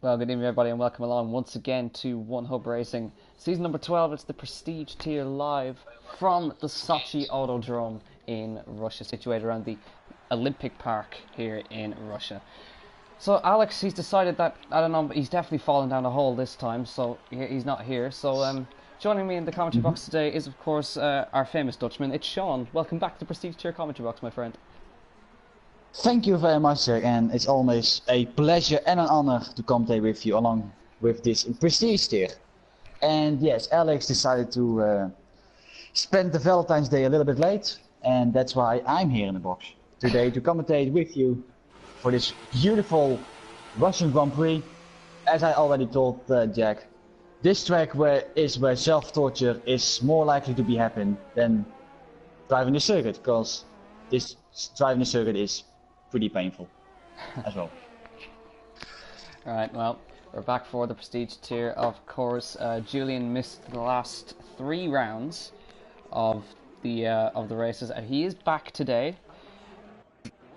Well, good evening, everybody, and welcome along once again to One Hub Racing, season number 12. It's the Prestige tier live from the Sochi Autodrome in Russia, situated around the Olympic Park here in Russia. So Alex, he's decided that, I don't know, he's definitely fallen down a hole this time, so he's not here. So joining me in the commentary box today is, of course, our famous Dutchman. It's Sean. Welcome back to the Prestige tier commentary box, my friend. Thank you very much, sir, and it's always a pleasure and an honor to commentate with you along with this Prestige tier. And yes, Alex decided to spend the Valentine's Day a little bit late, and that's why I'm here in the box today to commentate with you for this beautiful Russian Grand Prix. As I already told Jack, this track where self-torture is more likely to be happening than driving the circuit, because this driving the circuit is pretty painful as well. Alright, well, we're back for the Prestige tier. Of course, Julian missed the last 3 rounds of the races, and he is back today.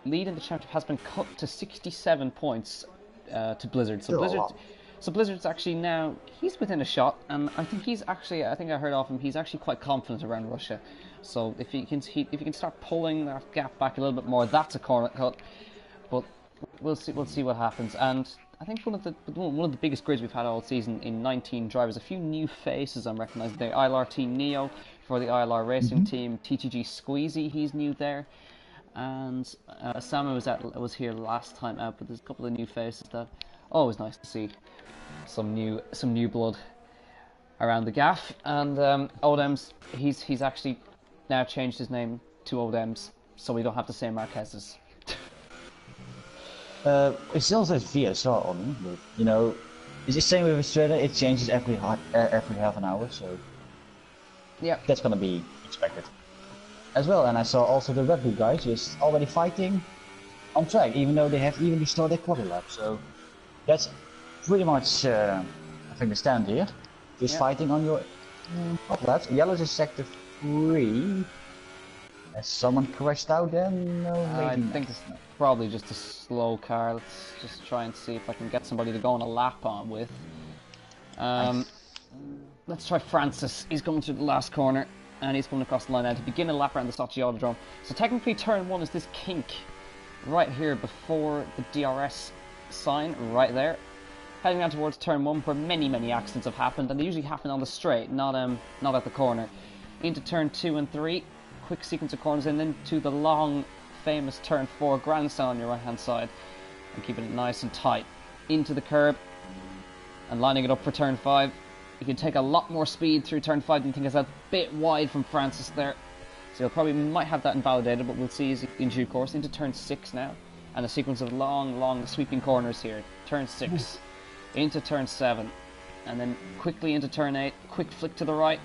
Lead in the championship has been cut to 67 points to Blizzard. So Blizzard's actually now, he's within a shot, and I think I heard of him, he's actually quite confident around Russia. So if you can start pulling that gap back a little bit more, that's a corner cut. But we'll see what happens. And I think one of the biggest grids we've had all season in 19 drivers. A few new faces I'm recognising there. ILRT Neo for the ILR Racing team. TTG Squeezy, he's new there. And Samu was here last time out, but there's a couple of new faces that always nice to see. Some new blood around the gaff. And Odems, he's actually now changed his name to Odems, so we don't have to say Marquez's. It still says VSR on it, but you know, it's the same with Australia. It changes every half an hour, so yeah, that's gonna be expected as well. And I saw also the Red Bull guys just already fighting on track, even though they have even started their quarter lap. So that's pretty much I think the stand here, just fighting on your quarter laps. Yellow is sector 3. Has someone crashed out then? No, I think it's probably just a slow car. Let's just try and see if I can get somebody to go on a lap on with. Let's try Francis. He's going through the last corner, and he's coming across the line now to begin a lap around the Sochi Autodrome. So technically turn 1 is this kink right here before the DRS sign, right there. Heading down towards turn 1, where many accidents have happened, and they usually happen on the straight, not at the corner. Into turn 2 and 3. Quick sequence of corners, and then to the long famous turn 4 grandstand on your right hand side, and keeping it nice and tight into the curb and lining it up for turn 5. You can take a lot more speed through turn 5 than you think. Is a bit wide from Francis there, so you'll might have that invalidated, but we'll see in due course. Into turn 6 now, and a sequence of long sweeping corners here. Turn 6 into turn 7, and then quickly into turn 8. Quick flick to the right.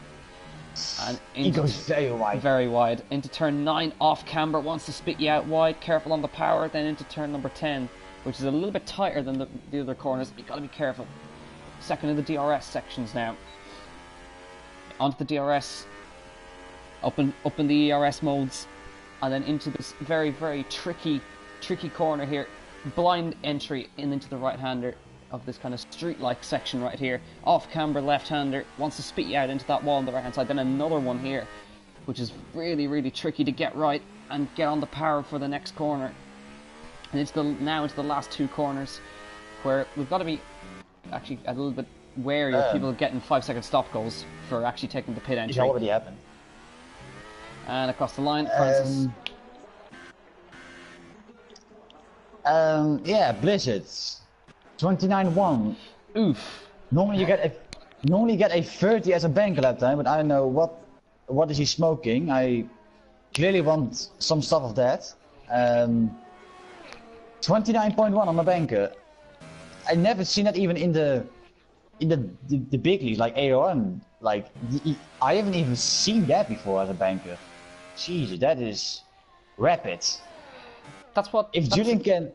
And he goes very wide. Into turn 9, off camber, wants to spit you out wide, careful on the power. Then into turn number 10, which is a little bit tighter than the other corners. You gotta be careful. Second in the DRS sections now. Onto the DRS, up in the ERS modes, and then into this very tricky corner here. Blind entry into the right-hander of this kind of street-like section right here. Off camber left-hander, wants to spit you out into that wall on the right-hand side. Then another one here, which is really tricky to get right and get on the power for the next corner. And it's now into the last 2 corners, where we've got to be actually a little bit wary of people getting 5-second stop goals for actually taking the pit entry. It's already happened. And across the line, Francis. Yeah, Blizzard. 29-1. Oof. Normally you get a 30 as a banker lap time, but I don't know what is he smoking. I clearly want some stuff of that. 29.1 on the banker. I never seen that even in the big leagues like AOM. Like I haven't even seen that before as a banker. Jesus, that is rapid. Julian can.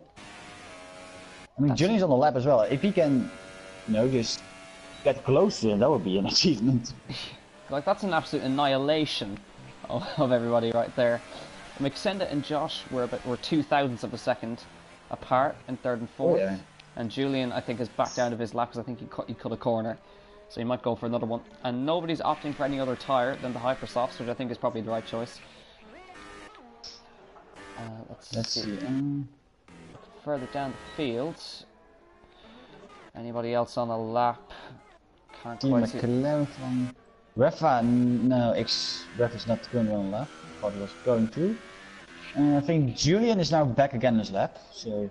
I mean, Julian's on the lap as well. If he can, just get close to him, that would be an achievement. Like, that's an absolute annihilation of everybody right there. Mixenda and Josh were 0.02 of a second apart in 3rd and 4th. Oh, yeah. And Julian, I think, is back down to his lap because I think he cut a corner. So he might go for another one. And nobody's opting for any other tyre than the Hypersofts, which I think is probably the right choice. Let's see. Further down the field. Anybody else on a lap? Can't quite see. Rafa, no, Rafa is not going on a lap. I thought he was going to. I think Julian is now back again in his lap, so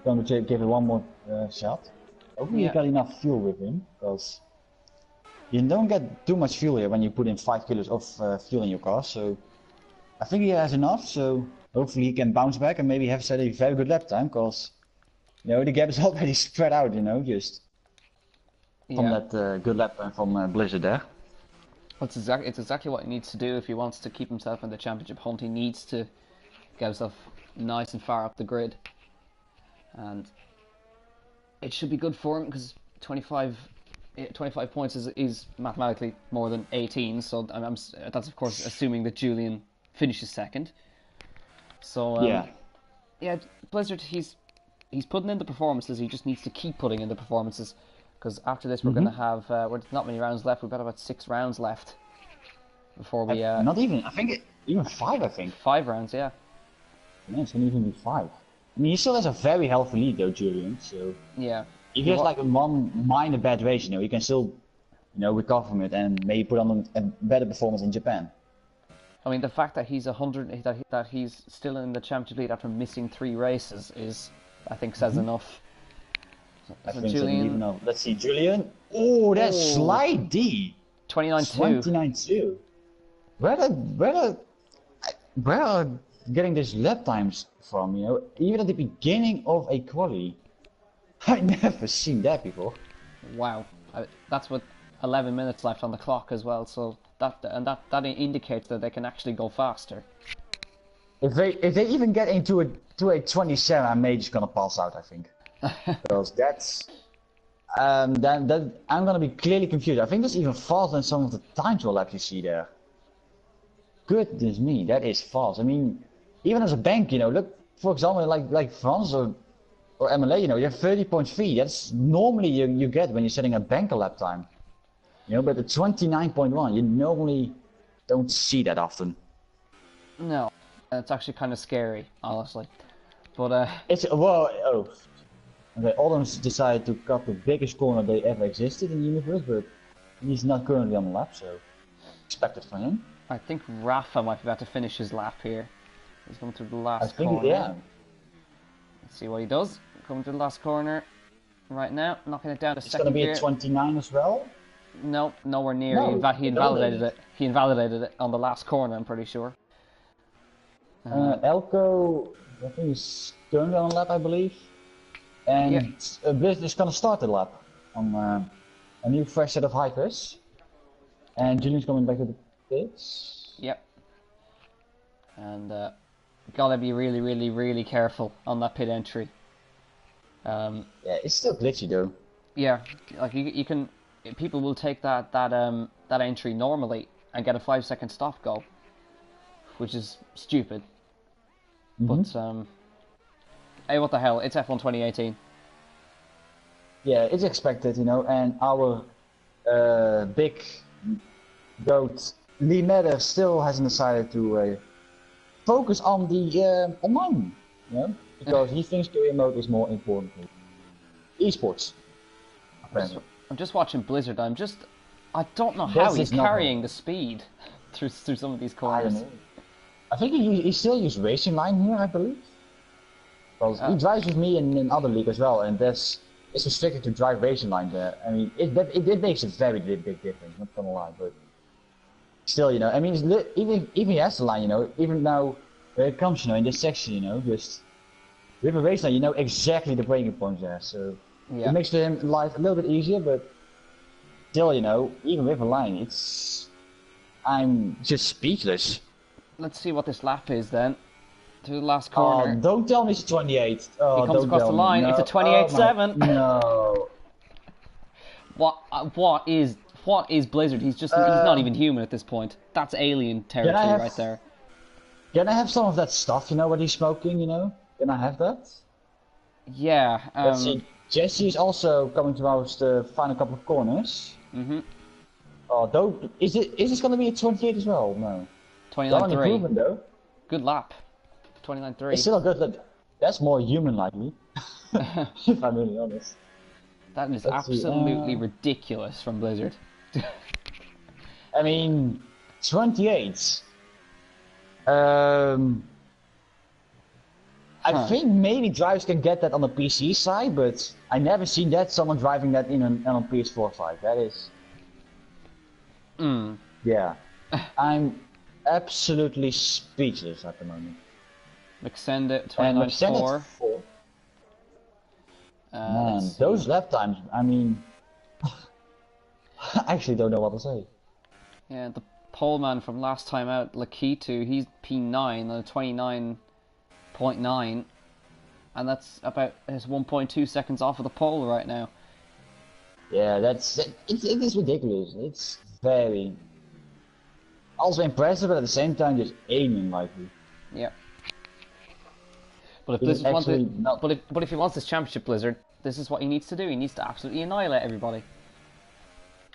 going to give it one more shot. Hopefully you got enough fuel with him, because you don't get too much fuel here when you put in 5 kilos of fuel in your car, so I think he has enough, so hopefully he can bounce back and maybe have set a very good lap time, because you know, the gap is already spread out, you know, just from that good lap time from Blizzard there. It's exactly what he needs to do if he wants to keep himself in the championship hunt. He needs to get himself nice and far up the grid, and it should be good for him because 25 points is mathematically more than 18. So that's of course assuming that Julian finishes second. So yeah, Blizzard, he's putting in the performances. He just needs to keep putting in the performances. Because after this, we're going to have not many rounds left. We've got about 6 rounds left before we. Not even. I think even 5. I think 5 rounds. Yeah. Yeah, it's going to even be 5. I mean, he still has a very healthy lead though, Julian. So yeah. If he has like one minor bad race, you know, he can still, you know, recover from it and maybe put on a better performance in Japan. I mean, the fact that he's 100, that he's still in the championship lead after missing 3 races is, I think, says enough. I think Julian, even though, let's see, Julian. Oh, that's Slide D. 29-2. 29-2. Where are getting these lap times from? You know, even at the beginning of a quali, I never seen that before. Wow, that's with 11 minutes left on the clock as well. So that indicates that they can actually go faster. If they even get into a 27, I'm maybe just gonna pass out. I think. Because that's that I'm gonna be clearly confused. I think that's even faster than some of the time trial laps you see there. Goodness me, that is fast. I mean, even as a bank, you know, look for example like France or MLA, you know, you have 30.3. That's normally you get when you're setting a banker lap time. You know, but the 29.1, you normally don't see that often. No, it's actually kind of scary, honestly. But it's okay, Adams decided to cut the biggest corner they ever existed in the universe, but he's not currently on the lap, so expected for him. I think Rafa might be about to finish his lap here. He's coming through the last corner. Yeah. Let's see what he does. Coming to the last corner right now, knocking it down to second gear. It's going to be gear. a 29 as well? No, nowhere near. No, he invalidated it. He invalidated it on the last corner, I'm pretty sure. Elko, I think he's going on a lap, I believe. And Blizzard is going to start the lap on a new fresh set of hypers. And Julian's coming back to the pits. Yep. And gotta be really, really, really careful on that pit entry. Yeah, it's still glitchy though. Yeah, like you can, people will take that entry normally and get a 5-second stop go, which is stupid. But hey, what the hell? It's F1 2018. Yeah, it's expected, you know, and our big goat Lee Madder still hasn't decided to focus on the online, you know, because he thinks career mode is more important than esports. Apparently. I'm just watching Blizzard. I don't know how he's carrying the speed through some of these corners. I don't know. I think he still uses racing line here, I believe. Because he drives with me in other league as well, and it's restricted to drive racing line there. I mean, it makes a very big difference, not gonna lie, but still, you know, I mean, even he has the line, you know, even now where it comes, you know, in this section, you know, just with a race line, you know exactly the braking points there, so it makes him life a little bit easier, but still, you know, even with a line, I'm just speechless. Let's see what this lap is then. To the last corner. Oh, don't tell me it's 28. Oh, he comes across the line. No. It's a 28.7. No. What is Blizzard? He's not even human at this point. That's alien territory right there. Can I have some of that stuff? You know what he's smoking? You know? Can I have that? Yeah. Let's see. Jesse's also coming towards the final couple of corners. Mm-hmm. Oh, though, is this going to be a 28 as well? No. Well, an 29.3. improvement though. Good lap. It's 29.3. still a good lap. That's more human-likely. If I'm really honest. That is Let's see, absolutely ridiculous from Blizzard. I mean, 28. I think maybe drivers can get that on the PC side, but I never seen that someone driving that on a PS4 side. That is. Yeah. I'm absolutely speechless at the moment. McSend And 29.4. Man, those lap times, I mean, I actually don't know what to say. Yeah, the poleman from last time out, Lakitu, he's P9 on 29.9, and that's about his 1.2 seconds off of the pole right now. Yeah, it is ridiculous. It's very also impressive, but at the same time just aiming likely. Yeah. But if Blizzard but if he wants this championship, Blizzard, this is what he needs to do. He needs to absolutely annihilate everybody.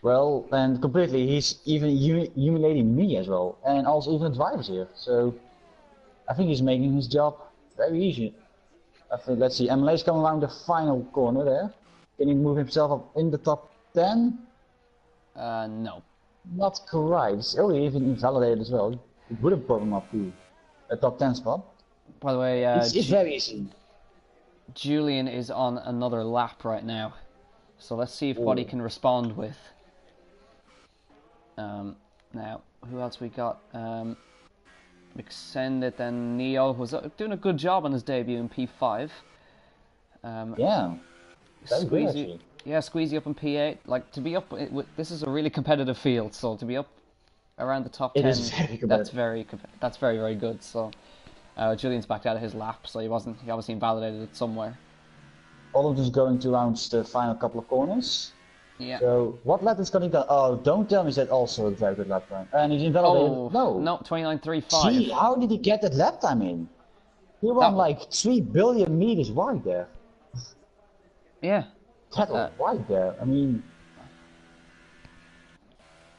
Well, and completely, he's even humiliating me as well, and also even the drivers here. So I think he's making his job very easy. I think, let's see, MLA's coming around the final corner there. Can he move himself up in the top 10? No. Not quite. It's only even invalidated as well. It would have brought him up to a top 10 spot. By the way, it's very easy. Julian is on another lap right now, so let's see if what he can respond with. Now, who else we got? McSendit and Neo was doing a good job on his debut in P5. Yeah, very good actually. Yeah, Squeezy up in P8. Like, to be up, this is a really competitive field, so to be up around the top 10, that's very, very good. So Julian's backed out of his lap, so he obviously invalidated it somewhere. All of this going to around the final couple of corners. Yeah. So what lap is going to? Oh, don't tell me that also a very good lap time. And he's invalidated. No, 29.35. Gee, how did he get that lap time in? He won like 3 billion meters wide there. Yeah. That was wide there. I mean.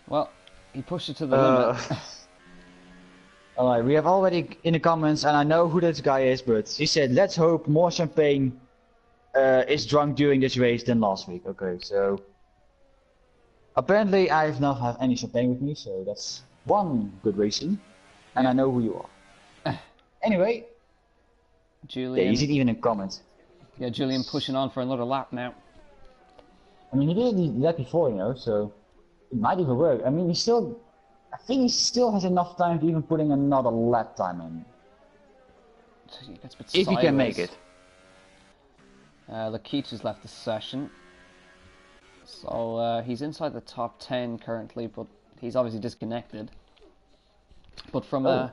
Well, he pushed it to the limit. Alright, we have already in the comments, and I know who this guy is, but he said, let's hope more champagne is drunk during this race than last week. Okay, so apparently I have not had any champagne with me, so that's one good reason, and I know who you are. Anyway, Julian. Yeah, you see it even in comments. Yeah, Julian pushing on for another lap now. I mean, he did that before, you know, so it might even work. I mean, I think he still has enough time to even putting another lap time in. If he can make it. Lakeach has left the session. So he's inside the top 10 currently, but he's obviously disconnected. But from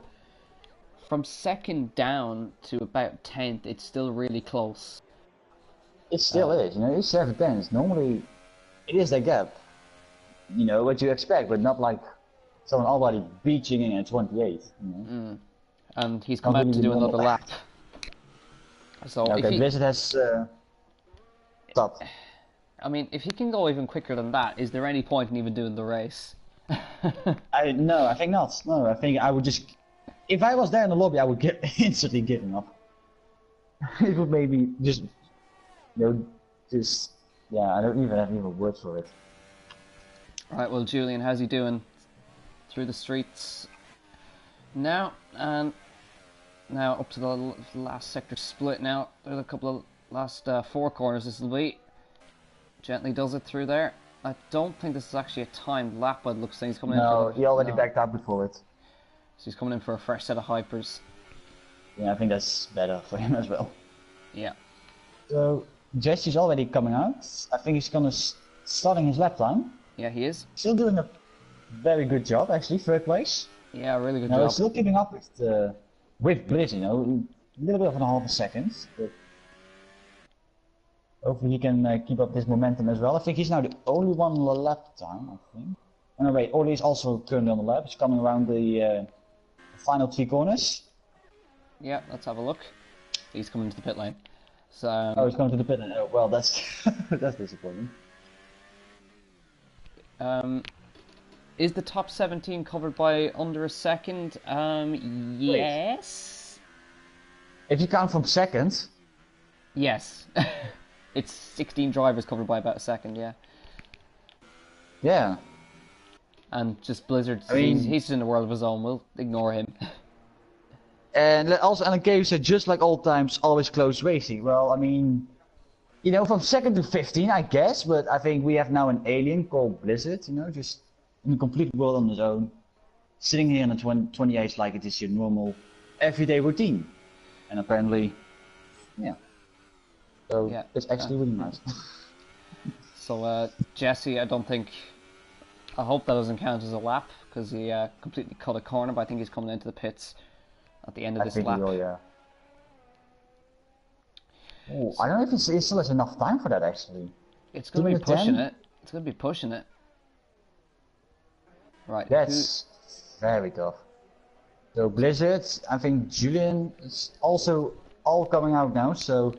second down to about 10th, it's still really close. It still is, you know, it's 7/10. Normally, it is that gap. You know, what you expect, but not like someone already beaching in at 28. You know? And he's come out to do another lap. So okay, Blizzard has stopped. I mean, if he can go even quicker than that, is there any point in even doing the race? No, I think not. No, I think I would just... If I was there in the lobby, I would instantly give him up. It would maybe just... You know, just... Yeah, I don't even have any words for it. Alright, well, Julian, how's he doing through the streets now? And now up to the last sector split now. There's a couple of last 4 corners this will be. Gently does it through there. I don't think this is actually a timed lap, but it looks like he's coming in for... No, he already backed up before it. So he's coming in for a fresh set of hypers. Yeah, I think that's better for him as well. Yeah. So, Jesse's already coming out. I think he's gonna starting his lap time. Yeah, he is. Still doing a very good job, actually, 3rd place. Yeah, really good job. job. Still keeping up with Blizz, you know, a little bit of a half a second. But hopefully he can keep up this momentum as well. I think he's now the only one on the lap time, I think. Oh no, wait, Oli is also currently on the lap. He's coming around the final 3 corners. Yeah, let's have a look. He's coming to the pit lane. So Oh, he's going to the pit. Oh, well, that's that's disappointing. Is the top 17 covered by under a second? Yes. If you count from seconds. Yes. It's 16 drivers covered by about a second, yeah. Yeah. And just Blizzard, I mean, he's in a world of his own, we'll ignore him. And also, and Gabe said, just like old times, always close racing. Well, I mean, you know, from second to 15, I guess, but I think we have now an alien called Blizzard, you know, just in a complete world on his own, sitting here in the 28 like it is your normal, everyday routine. And apparently, yeah. So, Yeah, it's actually really nice. So, Jesse, I hope that doesn't count as a lap, because he completely cut a corner, but I think he's coming into the pits at the end of this lap. Will, yeah. Oh, I don't know if he still has enough time for that, actually. It's going to be pushing it. It's going to be pushing it. Right. That's very tough. So Blizzard, I think Julian is also all coming out now, so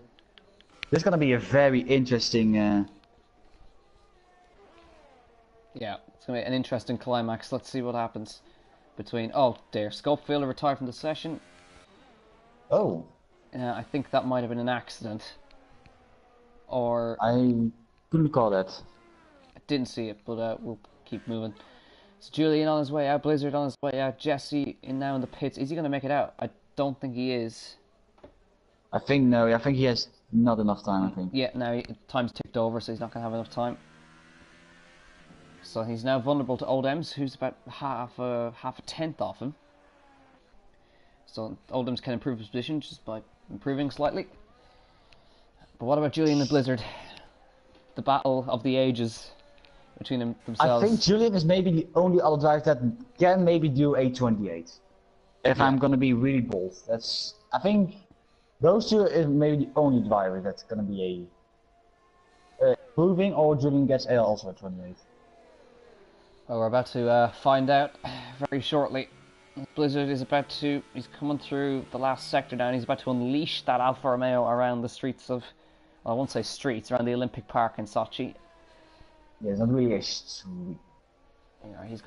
this is going to be a very interesting... Yeah, it's going to be an interesting climax. Let's see what happens between... Oh, dear. Scopefielder retired from the session. Oh. I think that might have been an accident. Or... I couldn't call that. I didn't see it, but we'll keep moving. It's Julian on his way out, Blizzard on his way out, Jesse now in the pits. Is he going to make it out? I don't think he is. I think no, I think he has not enough time, I think. Yeah, now time's ticked over, so he's not going to have enough time. So he's now vulnerable to Old Ems, who's about half a tenth off him. So Old Ems can improve his position just by improving slightly. But what about Julian and Blizzard? The battle of the ages between themselves. I think Julian is maybe the only other driver that can maybe do a 28. If I'm gonna be really bold, I think those two is maybe the only driver that's gonna be a improving, or Julian gets also a 28. Well, we're about to find out very shortly. Blizzard is he's coming through the last sector now, and he's about to unleash that Alfa Romeo around the streets of, well, I won't say streets, around the Olympic Park in Sochi. Yeah, it's not really a street. You know, he's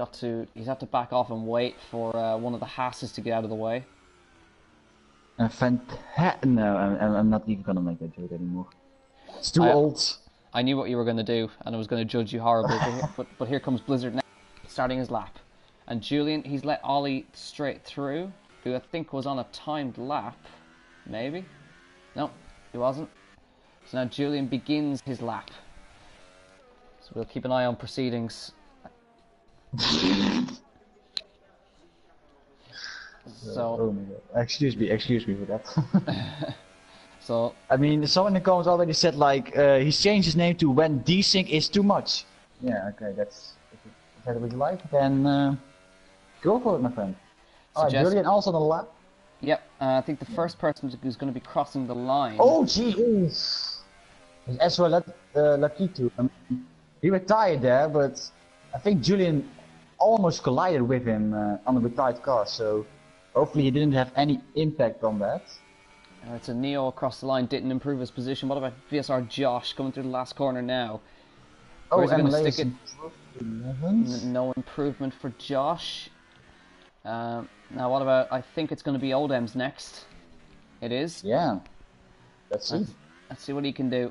had to back off and wait for one of the Haas's to get out of the way. No, I'm not even gonna make that joke anymore. It's too old. I knew what you were going to do, and I was going to judge you horribly, but here comes Blizzard now, starting his lap. And Julian, he's let Ollie straight through, who I think was on a timed lap, maybe? No, he wasn't. So now Julian begins his lap. So we'll keep an eye on proceedings. Oh my God. Excuse me for that. So I mean, someone in the comments already said like he's changed his name to when desync is too much. Yeah, okay, that's if that what you like, then go for it, my friend. Alright, Julian also on the lap. Yep, I think the first person who's going to be crossing the line. Oh, jeez. As well, Lakitu. He retired there, but I think Julian almost collided with him on a retired car, so hopefully he didn't have any impact on that. It's a Neo across the line, didn't improve his position. What about VSR Josh coming through the last corner now? Where's he going to stick it? No improvement for Josh. Now what about, I think it's going to be Old Ems next. It is. Yeah. Let's see. Let's see what he can do.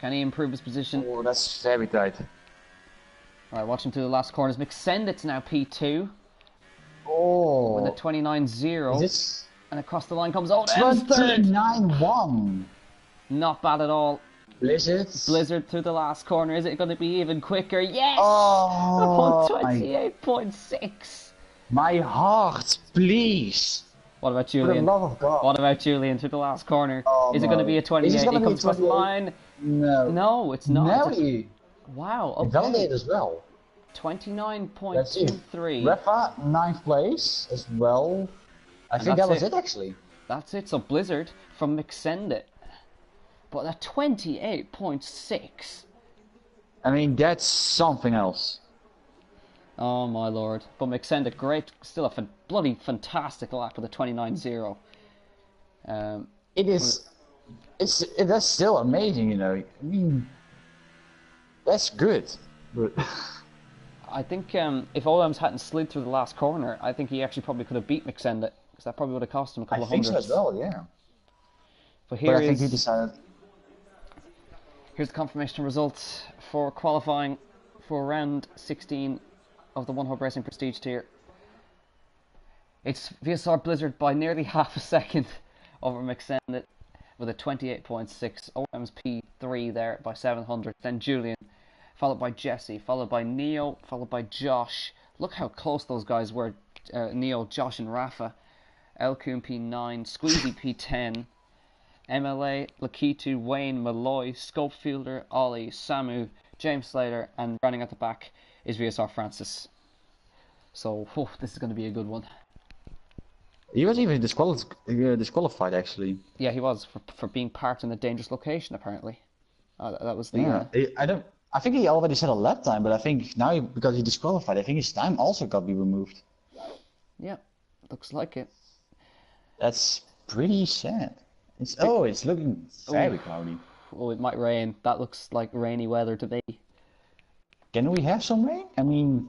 Can he improve his position? Oh, that's very tight. Alright, watch him through the last corners. McSendit's now P2. Oh. With a 29-0. This... And across the line comes Old Ems. 29-1. Not bad at all. Blizzard through the last corner. Is it going to be even quicker? Yes! Oh, 28.6. My heart, please. What about Julian? For the love of God. What about Julian through the last corner? Oh, is it going to be a 28? He comes across the line. No. No, it's not. No. Wow, okay. Validate as well. 29.23. Refa, 9th place as well. I think that was it actually. That's it. So Blizzard from McSendit. But at 28.6. I mean, that's something else. Oh my lord. But McSendit, great, still a bloody fantastic lap with a 29-0. It is That's still amazing, you know. I mean, that's good. But I think if Olam's hadn't slid through the last corner, I think he actually probably could have beat McSend because that probably would have cost him a I couple of think so as hundreds. well, yeah. But But I think he decided. here's the confirmation results for qualifying for round 16 of the One Hub Racing Prestige tier. It's VSR Blizzard by nearly half a second over McSend with a 28.6. OM's P3 there by 700. Then Julian, followed by Jesse, followed by Neo, followed by Josh. Look how close those guys were. Neo, Josh and Rafa. Elkun P9, Squeezy P10, MLA, Lakitu, Wayne, Malloy, Scopefielder, Ollie, Samu, James Slater, and running at the back is VSR Francis. So, this is going to be a good one. He was even disqualified actually. Yeah, he was for being parked in a dangerous location. Apparently, that was the. Yeah, I think he already set a lap time, but I think now because he disqualified, I think his time also got to be removed. Yeah, looks like it. That's pretty sad. It's looking very cloudy. Oh, it might rain. That looks like rainy weather to me. Can we have some rain? I mean,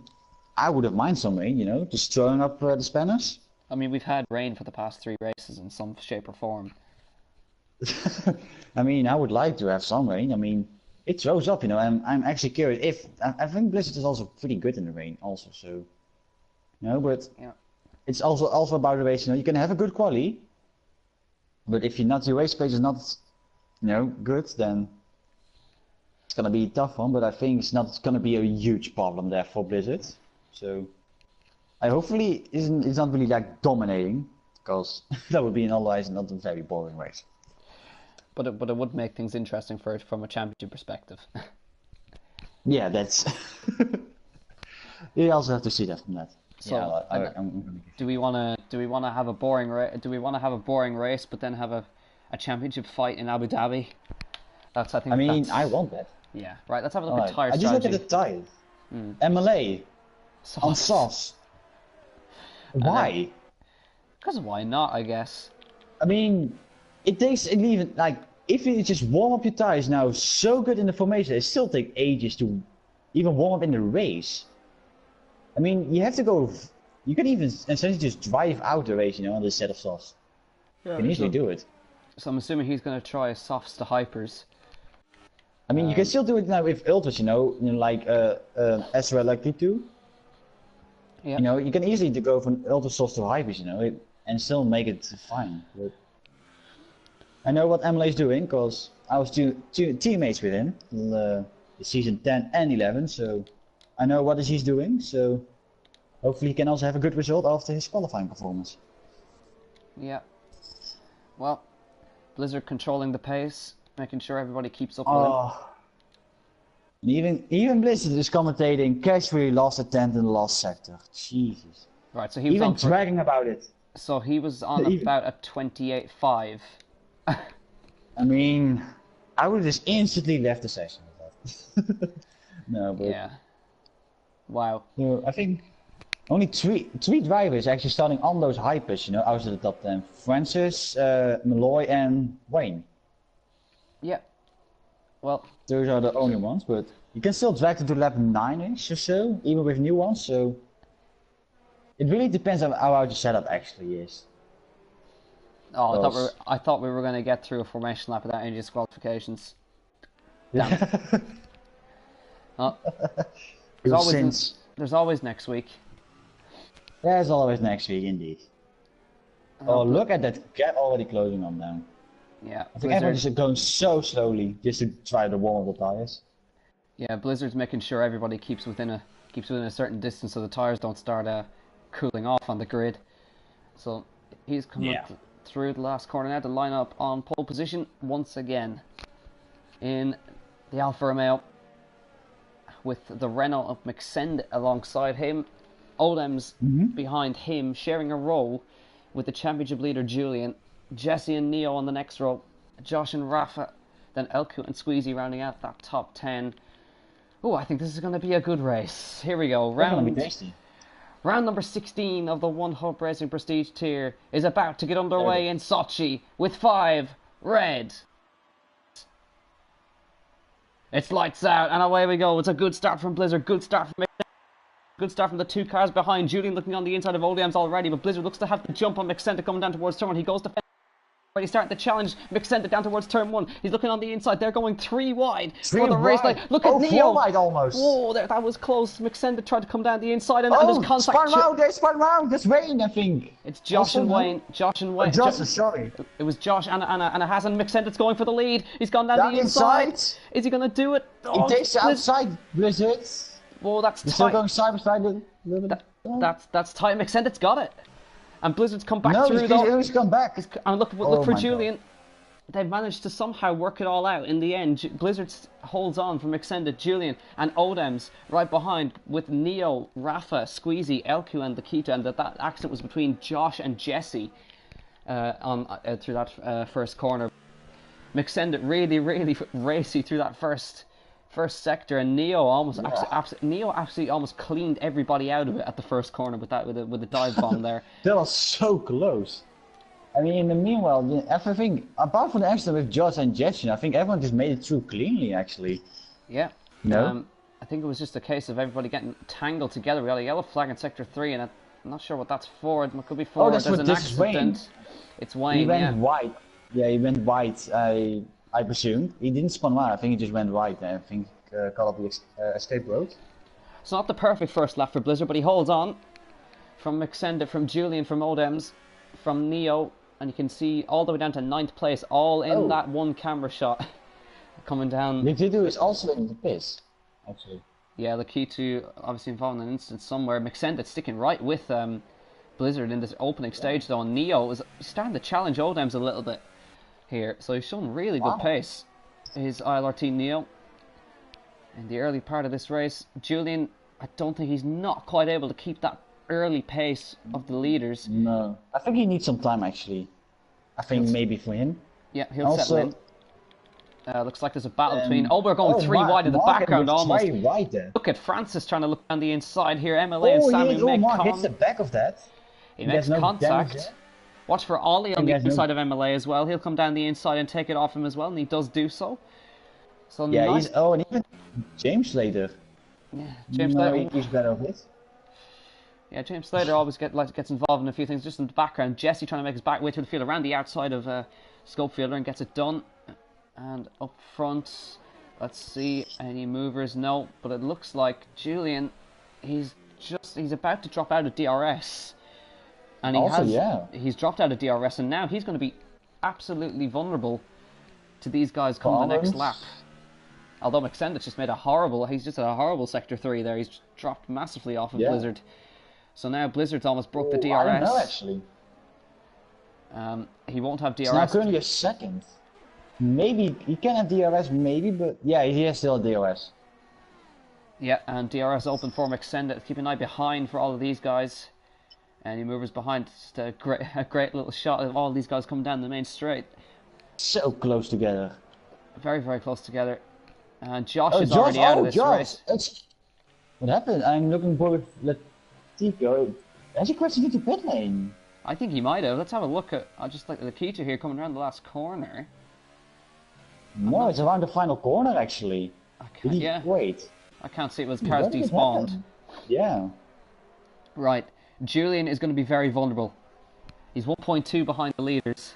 I would have mind some rain, you know, just throwing up the spanners. I mean, we've had rain for the past 3 races in some shape or form. I mean, I would like to have some rain. I mean, it throws up, you know. I'm actually curious if I think Blizzard is also pretty good in the rain, also. So, you know, but yeah, it's also about the race. You know, you can have a good quali, but if your race pace is not, you know, good, then it's gonna be a tough one. But I think it's not gonna be a huge problem there for Blizzard. So. Hopefully it's not really like dominating, because that would be otherwise not a very boring race. But it would make things interesting for it from a championship perspective. Yeah, that's. You also have to see that from that. So, yeah, do we want to have a boring race, but then have a championship fight in Abu Dhabi? That's I want that. Yeah, right. Let's have a look at tire strategy. I just look at the tires. MLA on sauce. Why? Because why not, I guess. I mean, it takes even like if you just warm up your tires now so good in the formation, it still takes ages to even warm up in the race. I mean, you have to go. You can even essentially just drive out the race, you know, on this set of softs. Yeah, you can easily do it. So I'm assuming he's going to try softs to hypers. I mean, you can still do it now with ultras, you know like Ezra lucky too. Yeah. You know, you can easily go from ultra soft to hypers, you know, and still make it fine. But I know what Emily is doing, because I was two teammates with him in the season 10 and 11, so I know what he's doing, so hopefully he can also have a good result after his qualifying performance. Yeah. Well, Blizzard controlling the pace, making sure everybody keeps up with him. Even Blizzard is commentating casually lost a tent in the last sector. Jesus. Right, so he was even bragging about it. So he was on about a 28.5. I mean, I would have just instantly left the session with that. No, but yeah. Wow. So I think only three drivers actually starting on those hypers, you know, out of the top 10. Francis, Malloy, and Wayne. Yeah. Well, those are the only ones, but you can still drag it to lap 9-ish or so, even with new ones, so it really depends on how your setup actually is. Oh, I thought we were going to get through a formation lap without any disqualifications. Damn it. Oh. There's always next week. There's always next week, indeed. Oh, look at that gap already closing on them. Yeah, I think everyone's just going so slowly just to try to warm up the tires. Yeah, Blizzard's making sure everybody keeps within a certain distance so the tires don't start cooling off on the grid. So he's coming through the last corner now to line up on pole position once again in the Alfa Romeo with the Renault of McSend alongside him. Olem's behind him, sharing a row with the championship leader Julian. Jesse and Neo on the next row, Josh and Rafa, then Elku and Squeezy rounding out that top 10. Oh, I think this is going to be a good race. Here we go. Round number 16 of the One Hub Racing Prestige tier is about to get underway in Sochi with 5 red. It's lights out, and away we go. It's a good start from Blizzard. Good start from the two cars behind. Julian looking on the inside of Olems already, but Blizzard looks to have the jump on Mixenta coming down towards turn 1. He goes to he's starting to challenge Mixenta down towards turn 1. He's looking on the inside. They're going 3 wide for the race line. Look at Neo. 4 wide almost. Whoa, that was close. Mixenta tried to come down the inside, and there's contact. Spun round. That's Wayne, I think. It's Josh and Wayne. Josh, sorry. It was Josh and Hassan. Mixenta's going for the lead. He's gone down the inside. Is he going to do it? Oh, he takes it outside, Blizzard. Whoa, that's tight. Still going side by side. That's tight. Mixenta's got it. And Blizzard's come back through though. He's come back. And look for Julian. God. They've managed to somehow work it all out in the end. Blizzard holds on from Extended, Julian and Odems right behind with Neo, Rafa, Squeezy, Elku and Lakita, and that accident was between Josh and Jesse through that first corner. Mixended really racy through that first sector, and Neo absolutely almost cleaned everybody out of it at the first corner with a dive bomb there. That was so close. I mean, in the meanwhile, everything apart from the accident with Josh and Jesse, I think everyone just made it through cleanly, actually. Yeah. No. I think it was just a case of everybody getting tangled together. We got a yellow flag in sector 3, and I'm not sure what that's for. It could be for. Oh, that's what this is Wayne. It's Wayne. He went wide. Yeah, he went wide. I presume he didn't spawn wide. I think he just went wide. I think caught up the escape road. It's not the perfect first lap for Blizzard, but he holds on. From Mixenda, from Julian, from Odems, from Neo, and you can see all the way down to 9th place, all in that one camera shot. Coming down. Likitu is also in the piss, actually. Yeah, Likitu obviously involved in an instance somewhere. Mixenda sticking right with Blizzard in this opening stage though, and Neo is starting to challenge Odems a little bit here, so he's shown really good pace. His ILRT Neo in the early part of this race. Julian, I don't think he's not quite able to keep that early pace of the leaders. No, I think he needs some time actually. I think maybe for him. Yeah, he'll settle in. Looks like there's a battle between. Oh, we're going 3 wide in the background almost. Right there. Look at Francis trying to look down the inside here. MLA and Samu make Mark hits the back of that. He makes contact. Watch for Ollie on the inside of MLA as well. He'll come down the inside and take it off him as well, and he does do so. So yeah, nice. and even James Slater. Yeah, James Slater. He's better with it. Yeah, James Slater always gets involved in a few things just in the background. Jesse trying to make his back way through the field around the outside of Scopefielder and gets it done. And up front, let's see, any movers? No, but it looks like Julian, he's about to drop out of DRS. And he's dropped out of DRS, and now he's going to be absolutely vulnerable to these guys come the next lap. Although Mixendit's just made he's just had a horrible sector 3 there. He's dropped massively off of Blizzard. So now Blizzard's almost broke the DRS. I don't know actually. He won't have DRS. It's now currently a second. Maybe he can have DRS, maybe, but yeah, he has still a DRS. Yeah, and DRS open for Mixendit. Keep an eye behind for all of these guys. And he moves behind. Just a great little shot of all these guys coming down the main straight. So close together. Very, very close together. And Josh is already out of this race. What happened? I'm looking for Latico. Has he crashed into pit lane? I think he might have. Let's have a look at. I just like the Kita here coming around the last corner. No, it's around the final corner actually. Wait. I can't see it. Was cars despawned. Yeah. Right. Julian is going to be very vulnerable. He's 1.2 behind the leaders.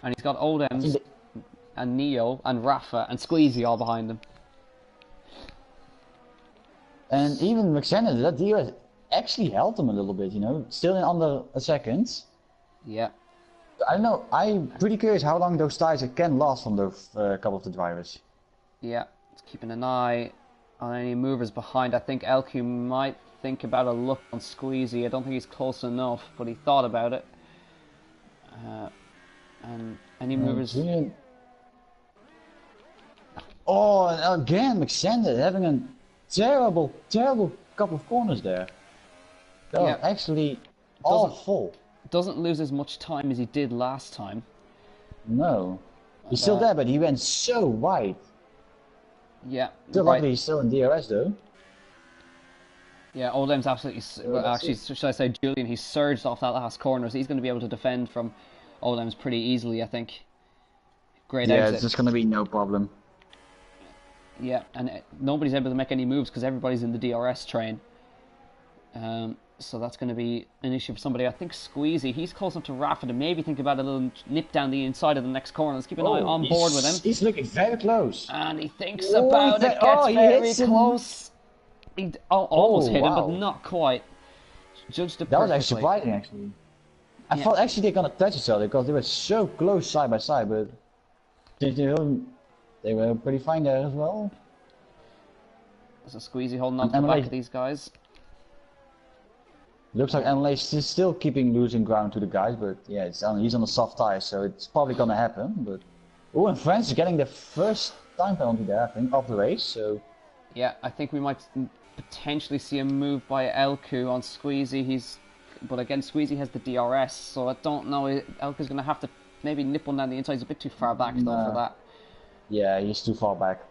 And he's got Odems and Neo and Rafa and Squeezy all behind him. And even Mixena, that DRS actually helped him a little bit, you know. Still in under a second. Yeah. I don't know, I'm pretty curious how long those tires can last from those couple of the drivers. Yeah, just keeping an eye on any movers behind. I think LQ might think about a look on Squeezy. I don't think he's close enough, but he thought about it. And any movers... Oh, and again, Mixenda having a terrible couple of corners there. That was actually awful. Doesn't lose as much time as he did last time. No. He's still there, but he went so wide. Yeah. Still luckily he's still in DRS though. Yeah, Oldham's absolutely... actually, should I say Julian, he surged off that last corner, so he's going to be able to defend from Oldham's pretty easily, I think. Great exit. Yeah, it's just going to be no problem. Yeah, and nobody's able to make any moves because everybody's in the DRS train. So that's going to be an issue for somebody. I think Squeezy, he's close enough to Rafa to maybe think about a little nip down the inside of the next corner. Let's keep an eye on board with him. He's looking very close. And he thinks about it, gets very close. He almost hit him, but not quite. Judged it perfectly. That was actually surprising, actually. I thought actually they're going to touch each other because they were so close side by side, but they were pretty fine there as well. There's a Squeezy holding on to the back of these guys. Looks like Enlace is still losing ground to the guys, but yeah, he's on a soft tire, so it's probably gonna happen. But and France is getting the first time penalty there, I think, of the race. So yeah, I think we might potentially see a move by Elku on Squeezy. But again, Squeezy has the DRS, so I don't know. Elku's gonna have to maybe nip one down the inside. He's a bit too far back though for that. Yeah, he's too far back.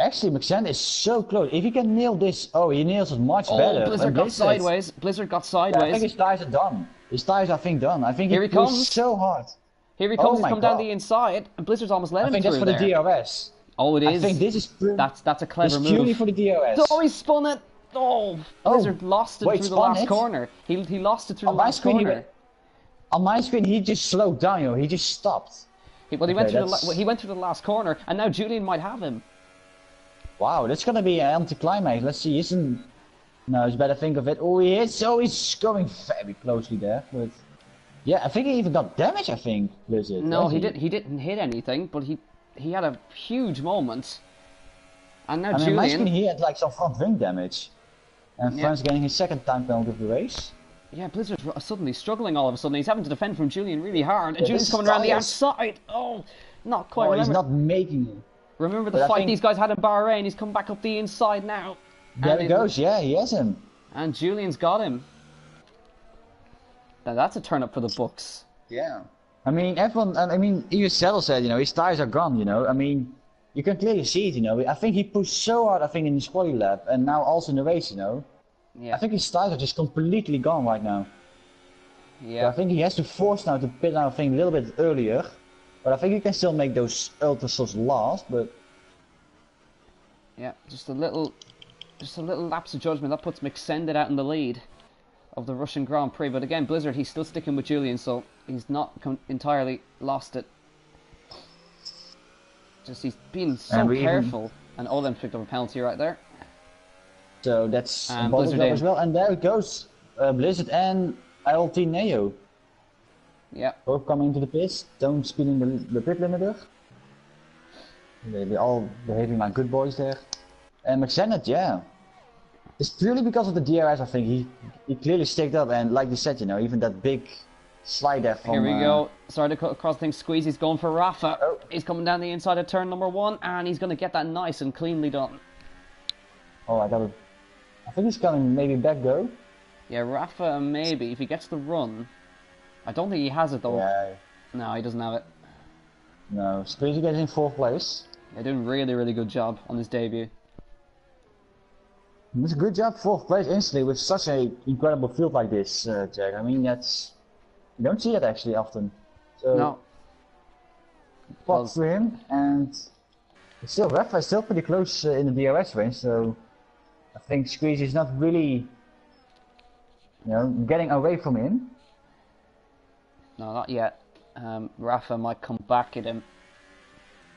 Actually, McSand is so close. If he can nail this, he nails it much better. Blizzard got sideways. Blizzard got sideways. Yeah, I think his tires are done. His tires, I think, done. I think he pushed so hard. Here he comes. He's come down the inside, and Blizzard's almost let him through there. I think that's for the DRS. Oh, it is. I think this is that's a clever move. Purely for the DRS. Oh, he spun it. Oh, Blizzard lost it through the last corner. He lost it through the last corner. On my screen, he just slowed down. He just stopped. He went through the last corner, and now Julian might have him. Wow, that's gonna be an anticlimax. Let's see, no, he's better think of it. Oh, he is. Oh, he's going very closely there. But yeah, I think he even got damage. I think Blizzard. No, he didn't hit anything, but he had a huge moment. And now Julian. On my screen, he had like some front wing damage, and Fran's getting his second time penalty of the race. Yeah, Blizzard's suddenly struggling all of a sudden. He's having to defend from Julian really hard, and Julian's coming around the outside. Oh, not quite. He's not making it. Remember the fight these guys had in Bahrain? He's come back up the inside now. There he goes, yeah, he has him. And Julian's got him. Now that's a turn up for the books. Yeah. I mean, even Settle said, his tires are gone, I mean, you can clearly see it, I think he pushed so hard, in his quali lap, and now also in the race, Yeah. I think his tires are just completely gone right now. Yeah. So I think he has to force now to pit out, a little bit earlier. But I think you can still make those ultras last, but yeah, just a little lapse of judgment that puts McSended out in the lead of the Russian Grand Prix. But again, Blizzard, he's still sticking with Julian, so he's not entirely lost it. Just he's been so careful, and Olin picked up a penalty right there. So that's Blizzard as well, and there it goes, Blizzard and ILT Neo. Yeah. Both coming into the pits, don't speeding the pit limiter. They're all behaving like good boys there. And McSennett, yeah. It's purely because of the DRS, I think. He clearly sticked up, and like you said, even that big slide there from... Here we go. Sorry to cut across things. Squeezy's going for Rafa. Oh. He's coming down the inside of turn number 1, and he's going to get that nice and cleanly done. Oh, I think he's coming maybe back go. Yeah, Rafa maybe, if he gets the run. I don't think he has it though. Yeah. No, he doesn't have it. No, Squeezy gets in 4th place. Yeah, doing really good job on his debut. It's a good job, 4th place instantly with such an incredible field like this, Jack. I mean, you don't see that actually often. So, no. Props to him, and Rafa is still pretty close in the DRS range, so I think Squeezy is not really, getting away from him. No, not yet. Rafa might come back at him,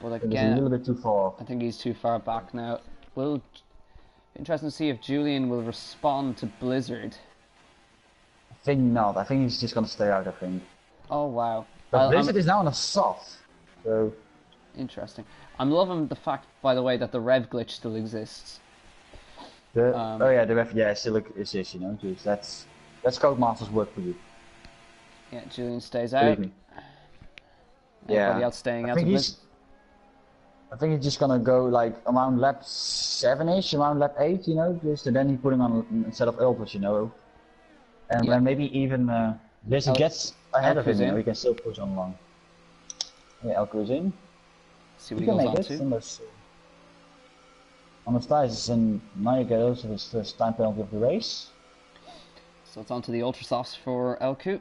but again, he's a little bit too far. I think he's too far back now. Interesting to see if Julian will respond to Blizzard. I think not. I think he's just gonna stay out. I think. Oh wow! But Blizzard is now on a soft. So. Interesting. I'm loving the fact, by the way, that the rev glitch still exists. The rev still exists. Because that's Codemasters work for you. Yeah, Julian stays out. Everybody else staying out. I think he's just gonna go like around lap 7ish, around lap 8, just and then he's putting on a set of ultras, and then maybe even Blizzard gets ahead of him, he can still push on along. Yeah, Elko is in. See what he goes on to. On the tires, and now you get also his first time penalty of the race. So it's on to the ultra softs for Elku.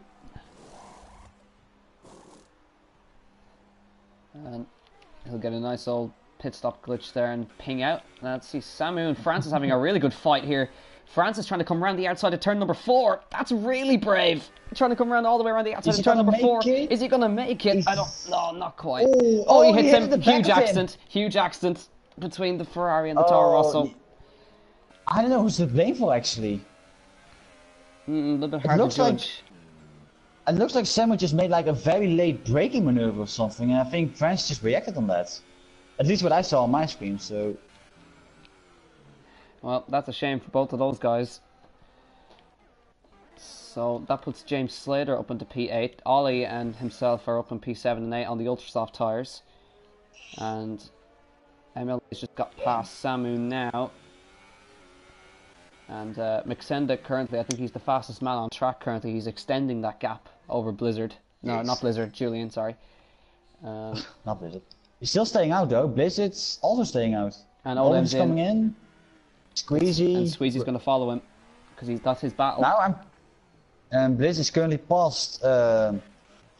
And he'll get a nice old pit stop glitch there and ping out. Now let's see, Samu and Francis having a really good fight here. Francis trying to come around the outside of turn number 4. That's really brave. Trying to come around all the way around the outside of turn number 4. Is he going to make it? I don't... No, not quite. Oh, he hits him. Huge accident. Huge accident between the Ferrari and the Toro Rosso. I don't know who's to blame for, actually. A little bit hard to judge. It looks like Samu just made like a very late braking maneuver or something, and I think Francis just reacted on that. At least what I saw on my screen, so... Well, that's a shame for both of those guys. So that puts James Slater up into P8. Ollie and himself are up in P7 and 8 on the ultra soft tyres. And MLA's just got past Samu now. And McSenda currently, I think he's the fastest man on track currently. He's extending that gap over Blizzard. No, not Blizzard, Julian, sorry. Not Blizzard. He's still staying out though. Blizzard's also staying out. And Olem's coming in. Squeezy. And Squeezy's going to follow him. Because that's his battle. Now Blizzard is currently past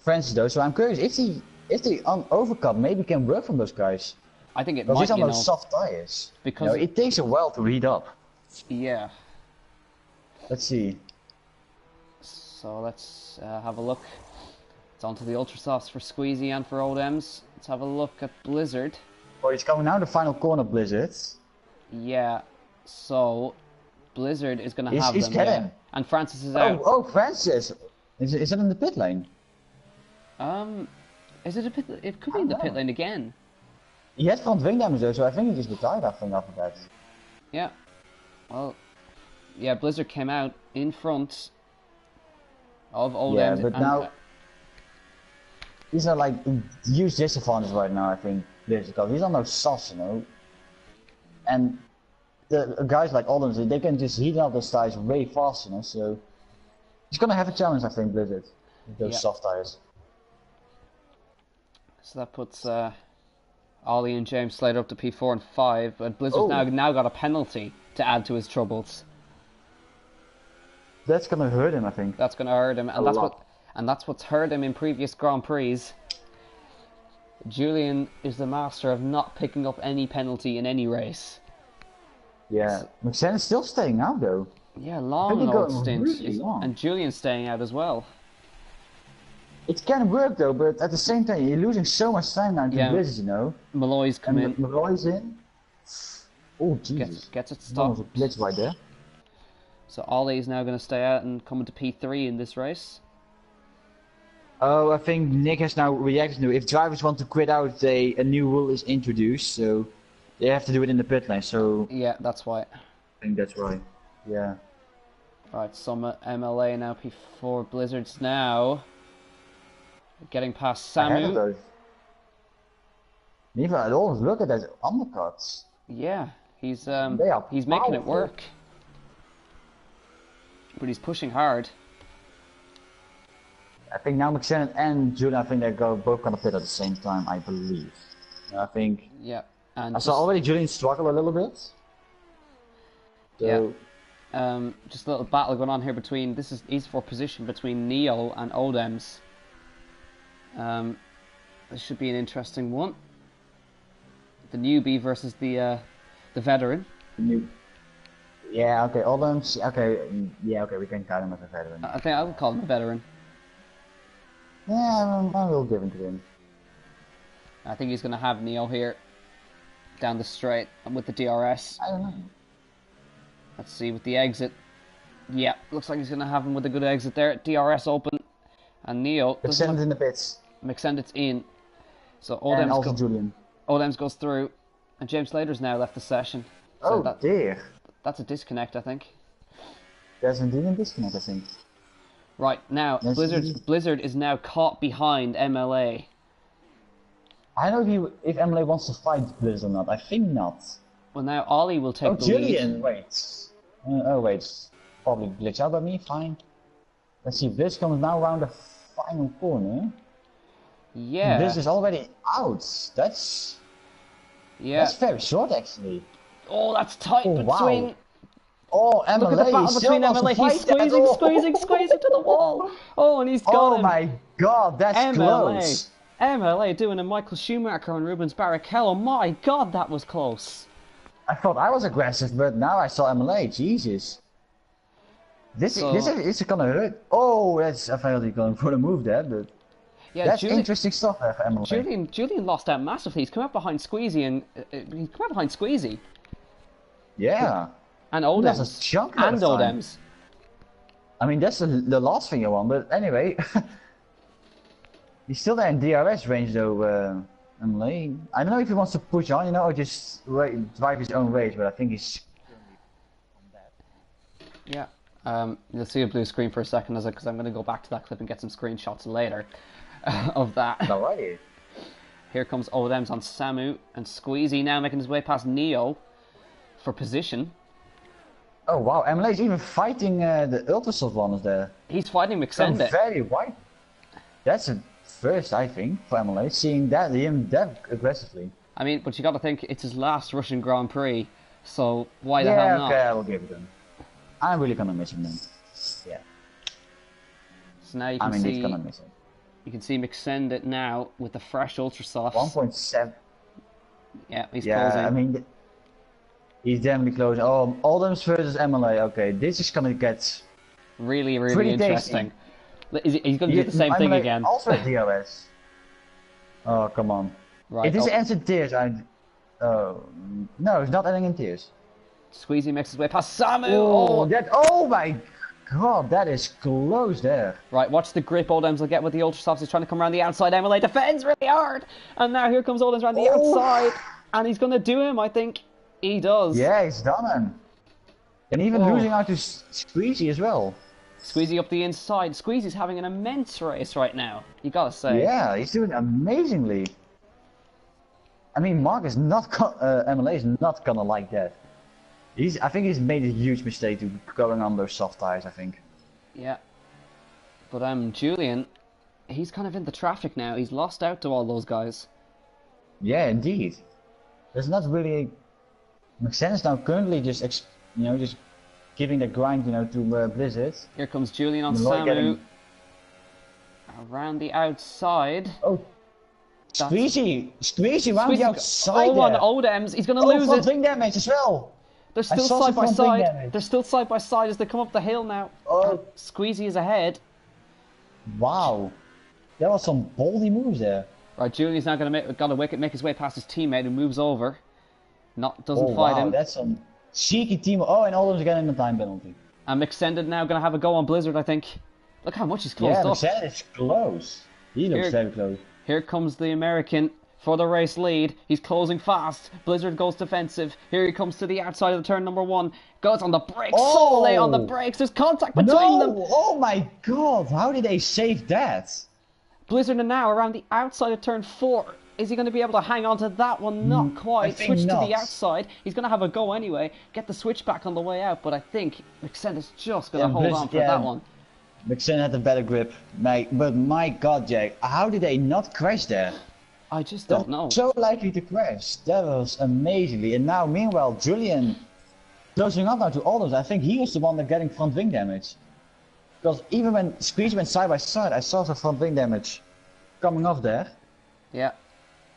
Francis though, so I'm curious if the overcut maybe can work from those guys. I think it might, he's on those soft tires. Because it takes a while to heat up. Yeah. Let's see. So let's have a look. It's onto the ultra softs for Squeezy and for Odems. Let's have a look at Blizzard. Oh, he's coming now the final corner, Blizzard. Yeah. So Blizzard is going to have them. Getting. Yeah. And Francis is out. Oh, Francis! Is that in the pit lane? Is it a pit? It could be in the pit lane again. He had front wing damage though, so I think he just retired after that. Yeah. Well, yeah, Blizzard came out in front of Old Yeah, but now these are like huge disadvantages right now. I think Blizzard, because he's on those softs, you know, and the guys like Oldham, they can just heat up those tires way fast, you know. So he's gonna have a challenge, I think, Blizzard, with those soft tires. So that puts Ollie and James Slater up to P4 and 5, but Blizzard's now got a penalty to add to his troubles. That's gonna hurt him, I think. That's gonna hurt him, and that's what's hurt him in previous Grand Prix. Julian is the master of not picking up any penalty in any race. Yeah, McSenna's still staying out though. Yeah, long old stint, really and Julian's staying out as well. It can work though, but at the same time, you're losing so much time now to Blizzard, you know. Malloy's come in. Malloy's in. Oh Jesus! Gets it stopped. That was a glitch right there. So Ollie's now going to stay out and come into P3 in this race. Oh, I think Nick has now reacted to if drivers want to quit out, a new rule is introduced, so they have to do it in the pit lane. So yeah, that's why. I think that's right. Yeah. Right, Summit MLA now P4. Blizzard's now getting past Samu. Even at all, look at those undercuts. Yeah, he's making it work. But he's pushing hard. I think now McShannon and Julian, I think they're both gonna pit at the same time, I believe. I think. Yeah, and I saw already Julian struggle a little bit. So, yeah. Just a little battle going on here between. This is E4 position between Neo and Odems. This should be an interesting one. The newbie versus the veteran. Yeah, okay, Oldham, okay, yeah, okay, we can count him as a veteran. I think I would call him a veteran. Yeah, I will give him to him. I think he's going to have Neo here, down the straight, and with the DRS. I don't know. Let's see, with the exit. Yeah, looks like he's going to have him with a good exit there. DRS open, and Neo... McSendit's in the pits. McSendit's in. So Julian. goes through, and James Slater's now left the session. So dear. That's a disconnect, I think. There's indeed a disconnect, I think. Right, now, Blizzard is now caught behind MLA. I don't know if MLA wants to fight Blizzard or not. I think not. Well, now Ollie will take the lead. Julian, wait. Wait. Probably glitch out by me, fine. Let's see, Blizzard comes now around the final corner. Yeah. Blizzard is already out. That's very short, actually. Oh, that's tight between... Wow. Oh, MLA, look at the battle between MLA. He's squeezing to the wall. Oh, and he's got him. Oh my god, that's MLA. close. MLA doing a Michael Schumacher and Rubens Barrichello. My God, that was close. I thought I was aggressive, but now I saw MLA. Jesus. This is gonna hurt. Oh, that's apparently going for the move there, but yeah, that's interesting stuff there for MLA. Julian lost out massively. He's come out behind Squeezy Yeah. And Odems. And Odems. I mean, that's the last thing you want, but anyway. He's still there in DRS range though, MLA. I don't know if he wants to push on, or just drive his own race, but I think he's on that. Yeah. You'll see a blue screen for a second because I'm going to go back to that clip and get some screenshots later of that. Alrighty. Here comes Odems on Samu, and Squeezy now making his way past Neo for position. Oh wow, MLA's even fighting the Ultrasoft ones there. He's fighting McSendit. Very wide. That's a first, I think, for MLA, seeing him that aggressively. I mean, but you got to think it's his last Russian Grand Prix, so why the hell not? Yeah, okay, I will give it to him. I'm really gonna miss him then. Yeah. So now you can see. He's gonna miss him. You can see McSendit now with the fresh Ultrasoft. 1.7. Yeah, he's closing. Yeah, I mean, he's definitely closing. Oh, Odems versus MLA. Okay, this is gonna get really interesting. Tasty. He's going to do the same thing again. Also at DRS. Oh, come on. Right. If this ends in tears, oh, no, it's not ending in tears. Squeezy makes his way past Samu. Oh my God, that is close there. Right, watch the grip Odems will get with the Ultrasofts. He's trying to come around the outside. MLA defends really hard. And now here comes Odems around the outside. And he's going to do him, I think. He does. Yeah, he's done him. And even losing out to Squeezy as well. Squeezy up the inside. Squeezy's having an immense race right now. You gotta say. Yeah, he's doing amazingly. I mean, Mark is not. MLA is not gonna like that. I think he's made a huge mistake to going on those soft tires. I think. Yeah. But Julian, he's kind of in the traffic now. He's lost out to all those guys. Yeah, indeed. There's not really. McSen's now currently just giving the grind, to Blizzard. Here comes Julian on Samu. Around the outside. Oh, Squeezy around the outside. Oh, on Odems. He's going to lose it. Front damage as well. They're still side by side. They're still side by side as they come up the hill now. Oh, Squeezy is ahead. Wow, there was some baldy moves there. Right, Julian's now going to make his way past his teammate who moves over. Doesn't fight him. That's some cheeky team. Oh, and Odems getting the time penalty. And McSended now going to have a go on Blizzard, I think. Look how much he's closed up. Yeah, McSended is close. He looks very close. Here comes the American for the race lead. He's closing fast. Blizzard goes defensive. Here he comes to the outside of the turn number 1. Goes on the brakes. So late on the brakes. There's contact between them. Oh my God. How did they save that? Blizzard are now around the outside of turn 4. Is he going to be able to hang on to that one? Not quite. Switch to the outside. He's going to have a go anyway. Get the switch back on the way out. But I think McSender's just going to hold on for that one. McSender had a better grip. But my God, Jack. How did they not crash there? I just don't know. So likely to crash. That was amazingly. And now, meanwhile, Julian closing up now to Aldous. I think he was the one that getting front wing damage. Because even when Squeeze went side by side, I saw the front wing damage coming off there. Yeah.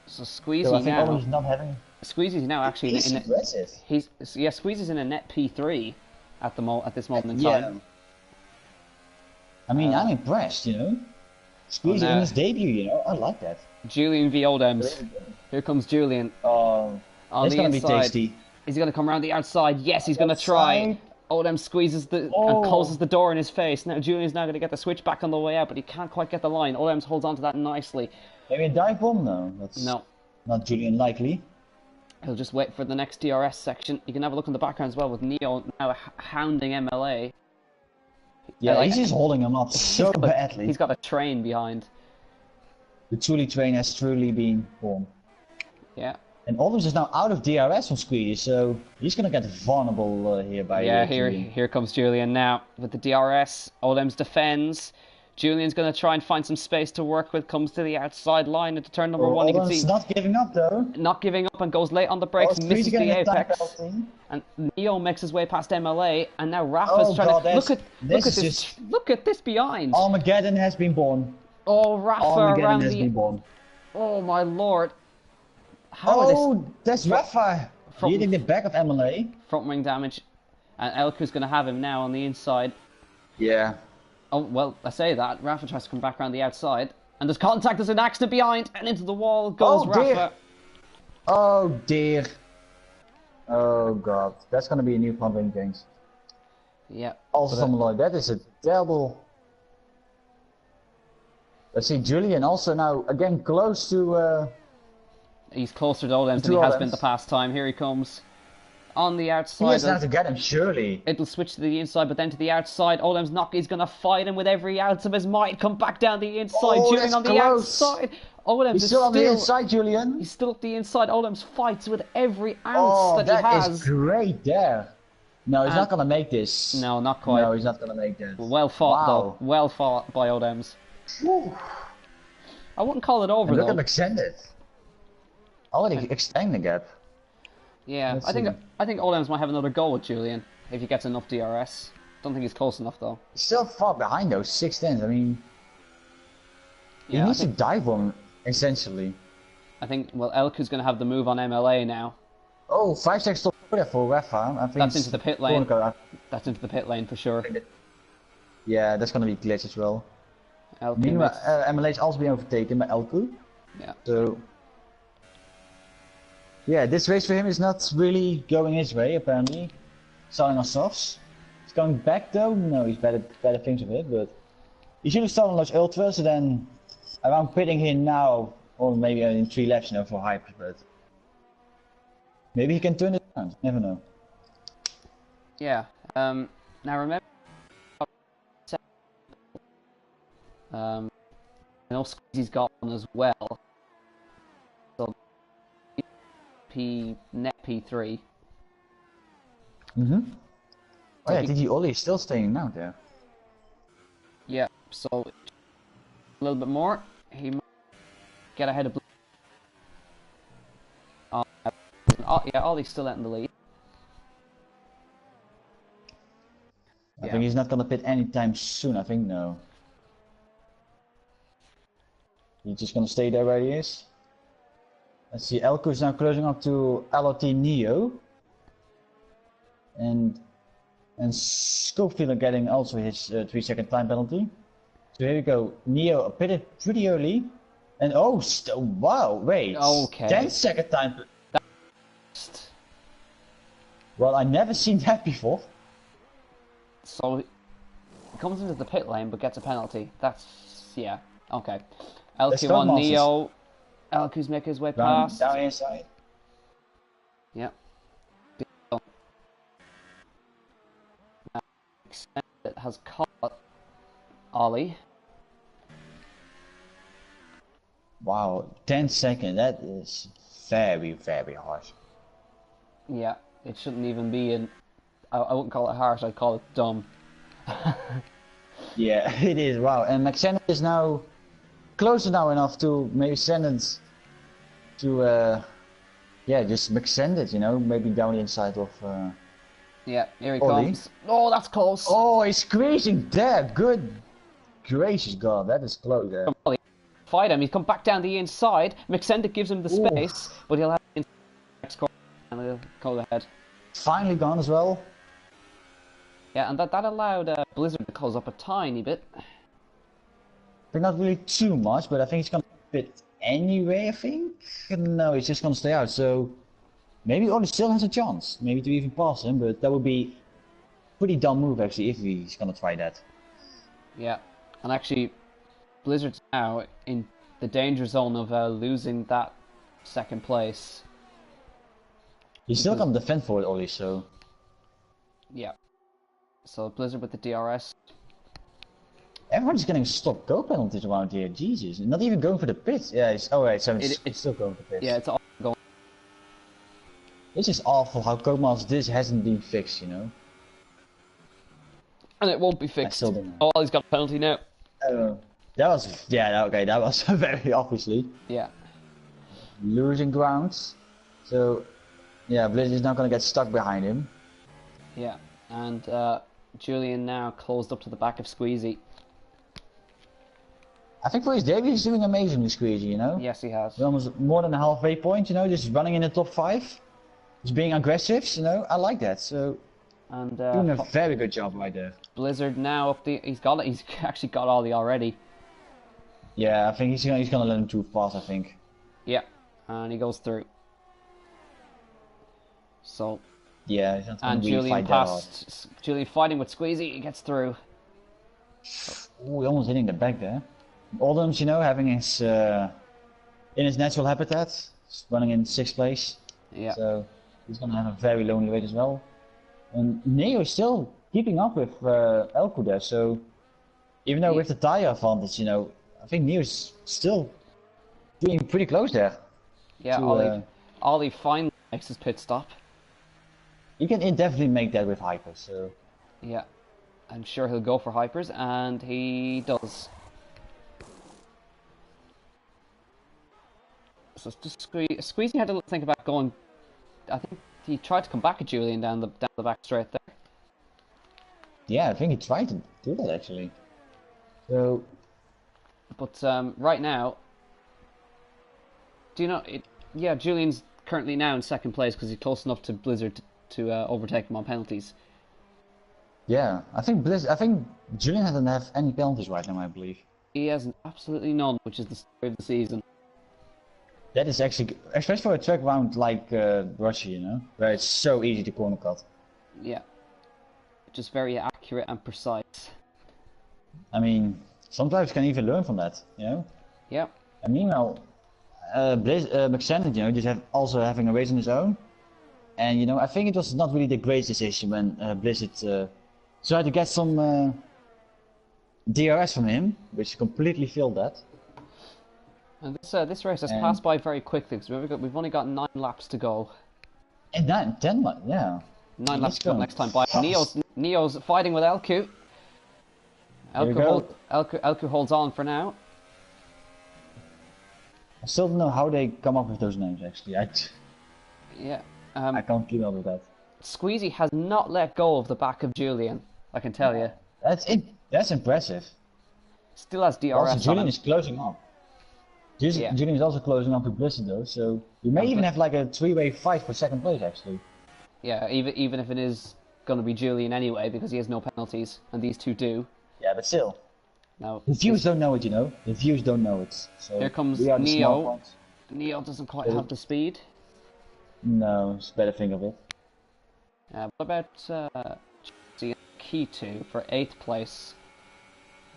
So Squeezy now. Not having. Squeezy's now actually in aggressive. Squeezy's in a net P3 at this moment in time. I mean, I'm impressed, Squeezy in his debut, I like that. Julian v Odems. Here comes Julian. Oh, it's gonna be tasty. Is he gonna come around the outside? Yes, he's gonna try. Odems squeezes and closes the door in his face. Now Julian's now gonna get the switch back on the way out, but he can't quite get the line. Odems holds on to that nicely. Maybe a dive bomb? No, that's not Julian likely. He'll just wait for the next DRS section. You can have a look in the background as well with Neo now hounding MLA. Yeah, he's just holding him up so badly. He's got a train behind. The Thule train has truly been formed. Yeah. And Odems is now out of DRS from Squeezy, so he's gonna get vulnerable here by. Yeah, here comes Julian now with the DRS. Odems defends. Julian's going to try and find some space to work with. Comes to the outside line into turn number 1. You can see not giving up though. Not giving up and goes late on the brakes. Misses the apex. And Neo makes his way past MLA, and now Rafa's trying to look at this behind. Armageddon has been born. Oh, Rafa around the. Oh my lord! How are Oh, that's Rafa hitting the back of MLA. front wing damage? And Elku's going to have him now on the inside. Yeah. Oh, well, I say that. Rafa tries to come back around the outside. And there's contact, there's an accident behind, and into the wall goes Oh, dear. Rafa. Oh dear. Oh god. That's gonna be a new pumping things. Yeah. Also from Lloyd, that is a terrible. Let's see, Julian also now again close to He's closer to Olems than he has been the past time. Here he comes. On the outside. He has now to get him, surely. It'll switch to the inside, but then to the outside. Olem's knock. He's going to fight him with every ounce of his might. Come back down the inside. Oh, Julian on the outside. Olems He's is still on the inside, Julian. He's still up the inside. Olems fights with every ounce that he has. That is great there. No, he's not going to make this. No, not quite. No, he's not going to make this. Well fought, though. Well fought by Olems. I wouldn't call it over, and though. Look at him extended. Already extending the gap. Yeah, I think Olems might have another goal with Julian if he gets enough DRS. Don't think he's close enough though. He's still far behind those 6'10". I mean, he needs to dive one essentially. I think Elku's going to have the move on MLA now. Oh, 5 seconds stop there for Rafa. I think that's into the pit lane. That's into the pit lane for sure. Yeah, that's going to be glitch as well. Elku Meanwhile, MLA's also being overtaken by Elku. Yeah. So. Yeah, this race for him is not really going his way, apparently. Starting on softs. He's going back though? No, he's better things of it, but... He should have started on those ultras, so then... Around pitting him now, or maybe in 3 laps now for hype, but... Maybe he can turn it around, never know. Yeah, now remember... I know Squeezy's got one as well. So... net P3. Oh yeah, DG Ollie is still staying out there. Yeah, so a little bit more. He might get ahead of. Yeah, Ollie's still out in the lead. I think he's not gonna pit anytime soon. I think no. He's just gonna stay there where he is. Let's see, Elko is now closing up to LOT Neo. And Schofield are getting also his 3-second time penalty. So here we go, Neo pitted pretty early. And oh, wow, wait. Okay. 10-second time. Well, I never seen that before. So, he comes into the pit lane but gets a penalty. That's, yeah, okay. LQ on Neo. Elku's making his way past. Down inside. Yep. It has caught Ollie. Wow, 10 seconds. That is very, very harsh. Yeah, it shouldn't even be in. I wouldn't call it harsh. I'd call it dumb. Yeah, it is. Wow, and McShannon is now closer now enough to maybe send it to yeah, just extend it, you know, maybe down the inside of yeah, here he Ollie. comes. Oh, that's close. Oh, he's squeezing there. Good gracious God, that is close there. Fight him. He's come back down the inside. McSendic gives him the space, but he'll have the next corner and he'll go ahead. Finally gone as well. Yeah, and that allowed Blizzard to close up a tiny bit. I think not really too much, but I think he's gonna pit anyway, I think. No, he's just gonna stay out, so maybe Ollie still has a chance, maybe to even pass him, but that would be a pretty dumb move actually if he's gonna try that. Yeah, and actually Blizzard's now in the danger zone of losing that second place. He's still gonna defend for it, Ollie, so... Yeah. So Blizzard with the DRS. Everyone's getting stop-go penalties around here, Jesus. Not even going for the pit. Yeah, it's... Oh wait, so it's still going for the pit. Yeah, it's all going. This is awful how Codemasters this hasn't been fixed, you know? And it won't be fixed. I still don't know. Oh, he's got a penalty now. That was... Yeah, okay, that was very obviously. Yeah. Losing grounds. So... Yeah, Blizzard is now gonna get stuck behind him. Yeah, and Julian now closed up to the back of Squeezy. I think for his debut he's doing amazingly, Squeezy, you know? Yes, he has. We're almost more than a halfway point, you know, just running in the top 5. Just being aggressive, you know, I like that, so... And doing a very good job right there. Blizzard now up the... He's got it, he's actually got Ollie already. Yeah, I think he's gonna let him too fast, I think. Yeah, and he goes through. So... Yeah, he's not gonna and really Julian fight that hard. Julian fighting with Squeezy, he gets through. Ooh, almost hitting the back there. Oldham's, you know, having his in his natural habitat, running in 6th place. Yeah. So he's gonna have a very lonely rate as well. And Neo is still keeping up with Elko there, so even though with the tire advantage, you know, I think Neo's still being pretty close there. Yeah, to, Ollie finally makes his pit stop. He can definitely make that with Hyper, so... Yeah, I'm sure he'll go for Hypers, and he does. So Squeezy had to think about going... I think he tried to come back at Julian down the back straight there. Yeah, I think he tried to do that actually. So... But right now... Do you know... Yeah, Julian's currently now in 2nd place because he's close enough to Blizzard to overtake him on penalties. Yeah, I think Julian doesn't have any penalties right now, I believe. He has absolutely none, which is the story of the season. That is actually, especially for a track round like Russia, you know, where it's so easy to corner cut. Yeah, just very accurate and precise. I mean, some drivers can even learn from that, you know. Yeah. And meanwhile, McSandon, you know, just also having a race on his own. And you know, I think it was not really the greatest decision when Blizzard tried to get some DRS from him, which completely failed that. And this race has passed by very quickly because we've only got 9 laps to go. And 10 laps, yeah. 9 laps to go next time by. Neo's fighting with Elku. Elku holds on for now. I still don't know how they come up with those names actually. Yeah. I can't keep up with that. Squeezy has not let go of the back of Julian, I can tell you. That's impressive. Still has DRS also, Julian on him. is closing up. Julian is also closing up to Blizzard though, so you may even have like a 3-way fight for 2nd place actually. Yeah, even if it is going to be Julian anyway, because he has no penalties, and these two do. Yeah, but still. No. The viewers don't know it, you know. The viewers don't know it. So here comes Neo. Neo doesn't quite have the speed. No, it's better think of it. What about Jesse Key2 for 8th place?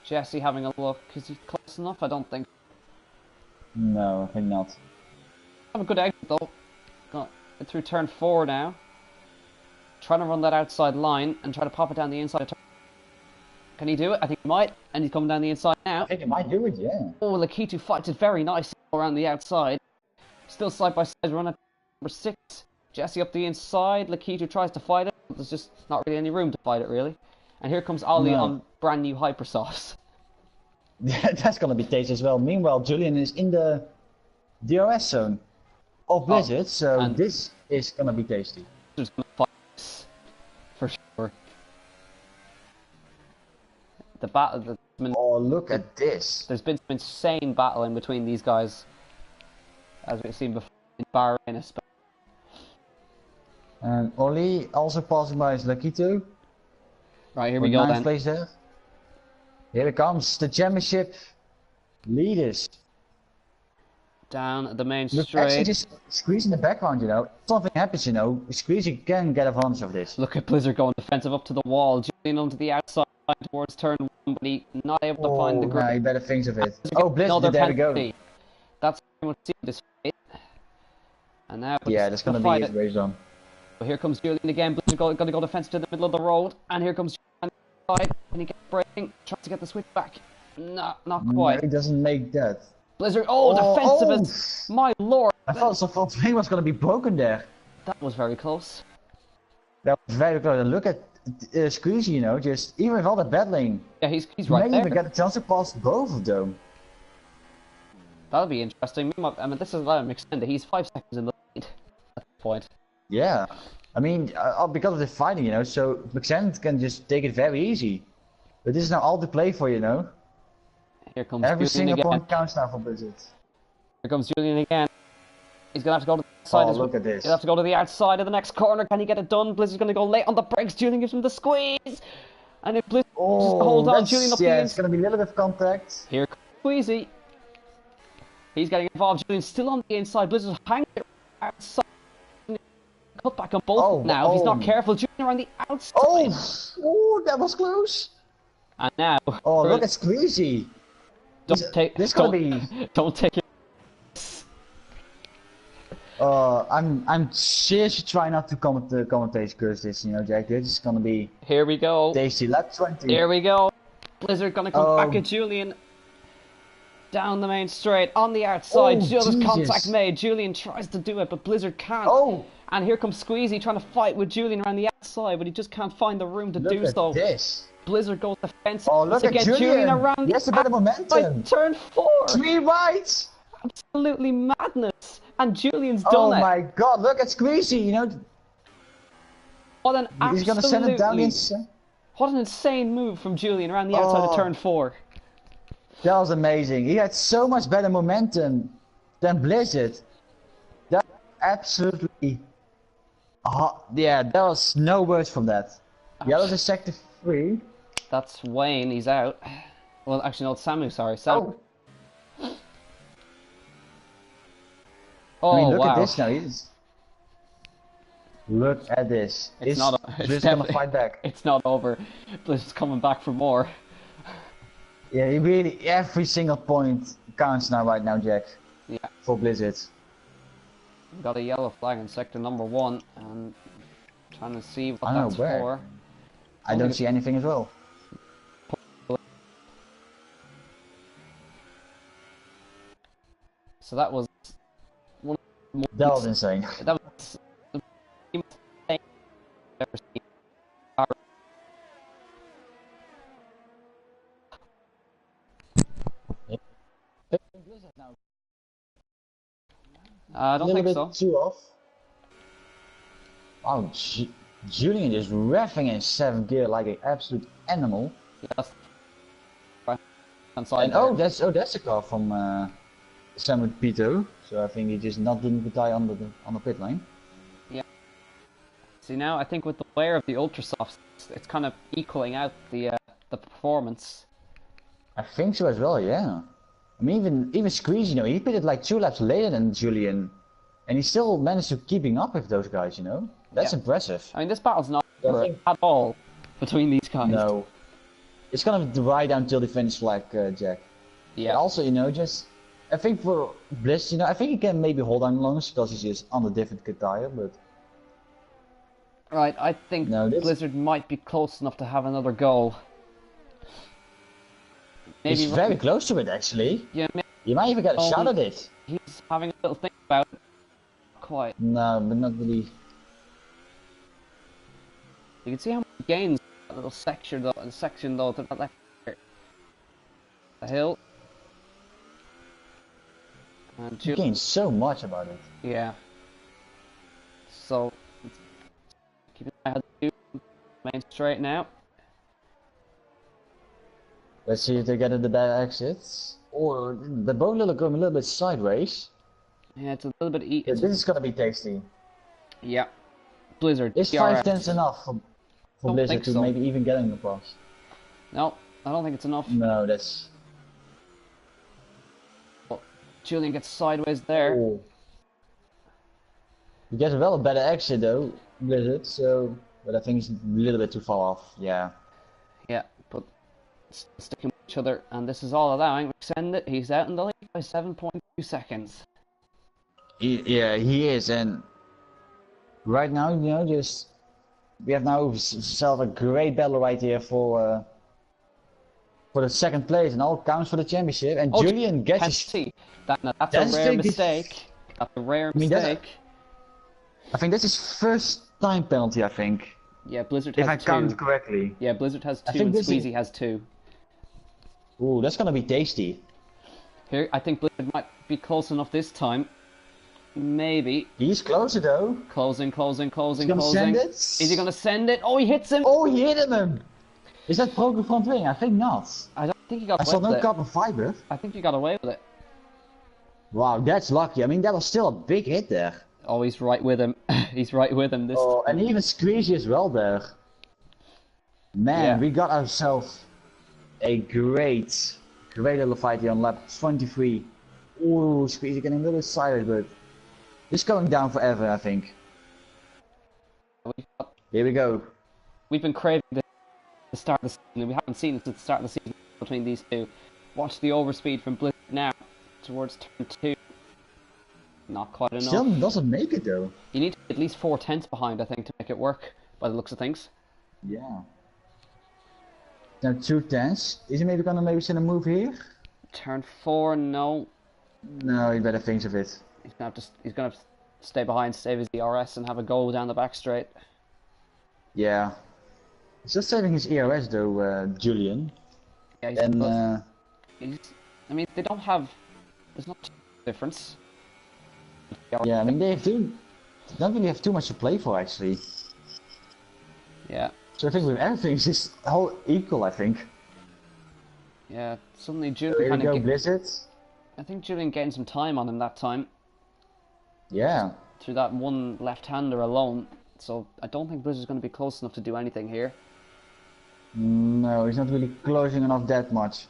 Jesse having a look. Is he close enough? I don't think. No, I think not. Have a good exit though. Got it through turn 4 now. Trying to run that outside line and try to pop it down the inside. Can he do it? I think he might. And he's coming down the inside now. I think he might do it, yeah. Oh, Lakitu fights it very nicely around the outside. Still side by side run at number 6. Jesse up the inside. Lakitu tries to fight it. But there's just not really any room to fight it, really. And here comes Ollie on brand new hypersauce. Yeah, that's gonna be tasty as well. Meanwhile, Julian is in the DRS zone of Blizzard, so this is gonna be tasty. There's gonna fight this, for sure. The battle. Oh, look at this! There's been some insane battling between these guys, as we've seen before in Bahrain, especially. And Oli also passing by his Lakitu. Right, here we go then. Place there. Here it comes, the championship leaders. Down the main Look, straight. actually just squeeze in the background, you know. If something happens, you know, Squeezy can get advantage of this. Look at Blizzard going defensive up to the wall. Julian onto the outside towards turn 1, but he not able to find the grip. Nah, he better think of it. Oh, Blizzard, there we go. That's what we see this fight. And now yeah, that's gonna be his race on. But here comes Julian again. Blizzard got to go defensive to the middle of the road. And here comes Julian side. And he gets braking, trying to get the switch back. No, not quite. No, he doesn't make that. Blizzard, defensive, my lord. I thought the whole thing was gonna be broken there. That was very close. That was very close. And look at Squeezy, you know, just even with all the battling. Yeah, he's right there. May even get a chance to pass both of them. That'll be interesting. I mean, this is like McSender. He's 5 seconds in the lead at this point. Yeah, I mean, because of the fighting, you know, so McSender can just take it very easy. But this is now all to play for, you know. Here comes Every Julian single again. point counts now for Blizzard. Here comes Julian again. He's gonna have to go to the side. Oh, look at this. He'll have to go to the outside of the next corner. Can he get it done? Blizzard's gonna go late on the brakes. Julian gives him the squeeze. And if Blizzard just hold on, Julian up the it's gonna be a little bit of contact. Here comes Squeezy. He's getting involved. Julian's still on the inside. Blizzard's hanging outside. Cut back on both now. He's not careful. Julian around the outside. Oh, that was close. And now. Oh, look at Squeezy. Don't take it. I'm seriously trying not to commentate curse this, you know, Jack. This is gonna be. Here we go. Tasty. Lap 20. Here we go. Blizzard gonna come back at Julian. Down the main straight on the outside. Just contact made. Julian tries to do it, but Blizzard can't. And here comes Squeezy trying to fight with Julian around the outside, but he just can't find the room to do so. Look at this. Blizzard goes defensive. Oh, look to at get Julian around. Yes, a bit of momentum. Turn 4. 3 rights. Absolutely madness. And Julian's done it. Oh my god, look at Squeezy, you know. What an He's gonna send it down the inside. What an insane move from Julian around the outside of turn 4. That was amazing. He had so much better momentum than Blizzard. That absolutely. Yeah, there was no words from that. Yellow's a sector 3. That's Wayne, he's out. Well, actually, no, it's Samu, sorry. Samu. I mean, look at this now. Look at this. It's gonna fight back. It's not over. Blizzard's coming back for more. Yeah, really, every single point counts now, right now, Jack. Yeah. For Blizzard. We've got a yellow flag in sector number 1, and trying to see what that's for. I don't see anything as well. So that was that was insane. That was the most insane I've ever seen. I don't think so. Too off. Oh, Julian is reffing in 7th gear like an absolute animal. Yes. And that's a car from Samuel Pito. So I think he just didn't die on the pit lane. Yeah. See now, I think with the wear of the Ultra Softs, it's kind of equaling out the performance. I think so as well. Yeah. I mean, even Squeeze, you know, he pitted like 2 laps later than Julian, and he still managed to keeping up with those guys. You know, that's impressive. I mean, this battle's not over at all between these guys. No. It's gonna ride down till the finish flag, Jack. Yeah. But also, you know, I think for Bliss, you know, I think he can maybe hold on longer because he's just on a different tire, but. Right, I think Blizzard might be close enough to have another goal. Maybe he's very close to it, actually. Yeah. You might even get a shot at it. He's having a little think about it. Quite. No, but not really. You can see how many gains that little section though to that left here. The hill. And you gained so much about it. Yeah. So keep an eye on the main straight now. Let's see if they get into bad exits. Or the boat going a little bit sideways. Yeah, it's a little bit this is gonna be tasty. Yeah. Blizzard. Is 5/10 enough for Blizzard to maybe even get in the pass? No, I don't think it's enough. No, that's... Well, Julian gets sideways there. Oh. You get a better exit though, Blizzard, so... But I think it's a little bit too far off, yeah. Yeah, but sticking with each other, and this is all allowing. Send it, he's out in the lead by 7.2 seconds. Yeah, he is, and... Right now, you know, we have now ourselves a great battle right here for the 2nd place, and all counts for the championship. And Julian gets that's a rare mistake. That's a rare mistake. I think this is first time penalty. I think. Yeah, Blizzard has 2. If I count correctly. Yeah, Blizzard has 2, and Squeezy has 2. Ooh, that's gonna be tasty. Here, I think Blizzard might be close enough this time. Maybe. He's closer though. Closing. Send it? Is he gonna send it? Oh, he hits him! Oh, he hit him! Is that broken front wing? I think not. I don't think he got I away saw with no it. carbon fiber. I think he got away with it. Wow, that's lucky. I mean, that was still a big hit there. Oh, he's right with him. He's right with him this Oh, time. and even Squeezy as well there. Man, Yeah. we got ourselves a great little fight here on lap 23. Ooh, Squeezy getting a little excited, but this going down forever, I think. Here we go. We've been craving the start of the season. We haven't seen it since the start of the season between these two. Watch the overspeed from Blizzard now towards turn 2. Not quite enough. Still doesn't make it though. You need to be at least 4 tenths behind, I think, to make it work, by the looks of things. Yeah. Now 2 tenths. Is he maybe gonna send a move here? Turn 4, no. No, he better think of it. He's gonna have to stay behind, save his ERS, and have a go down the back straight. Yeah. He's just saving his ERS though, Julian. Yeah, I mean, they don't have. There's not too much difference. Yeah, I mean they don't really have too much to play for actually. Yeah. So I think with everything it's just whole equal, I think. Yeah. Suddenly So Julian here we kind go, of. Blizzard. I think Julian gained some time on him that time Yeah. through that one left-hander alone. So I don't think Blizzard's going to be close enough to do anything here. No, he's not really closing enough that much.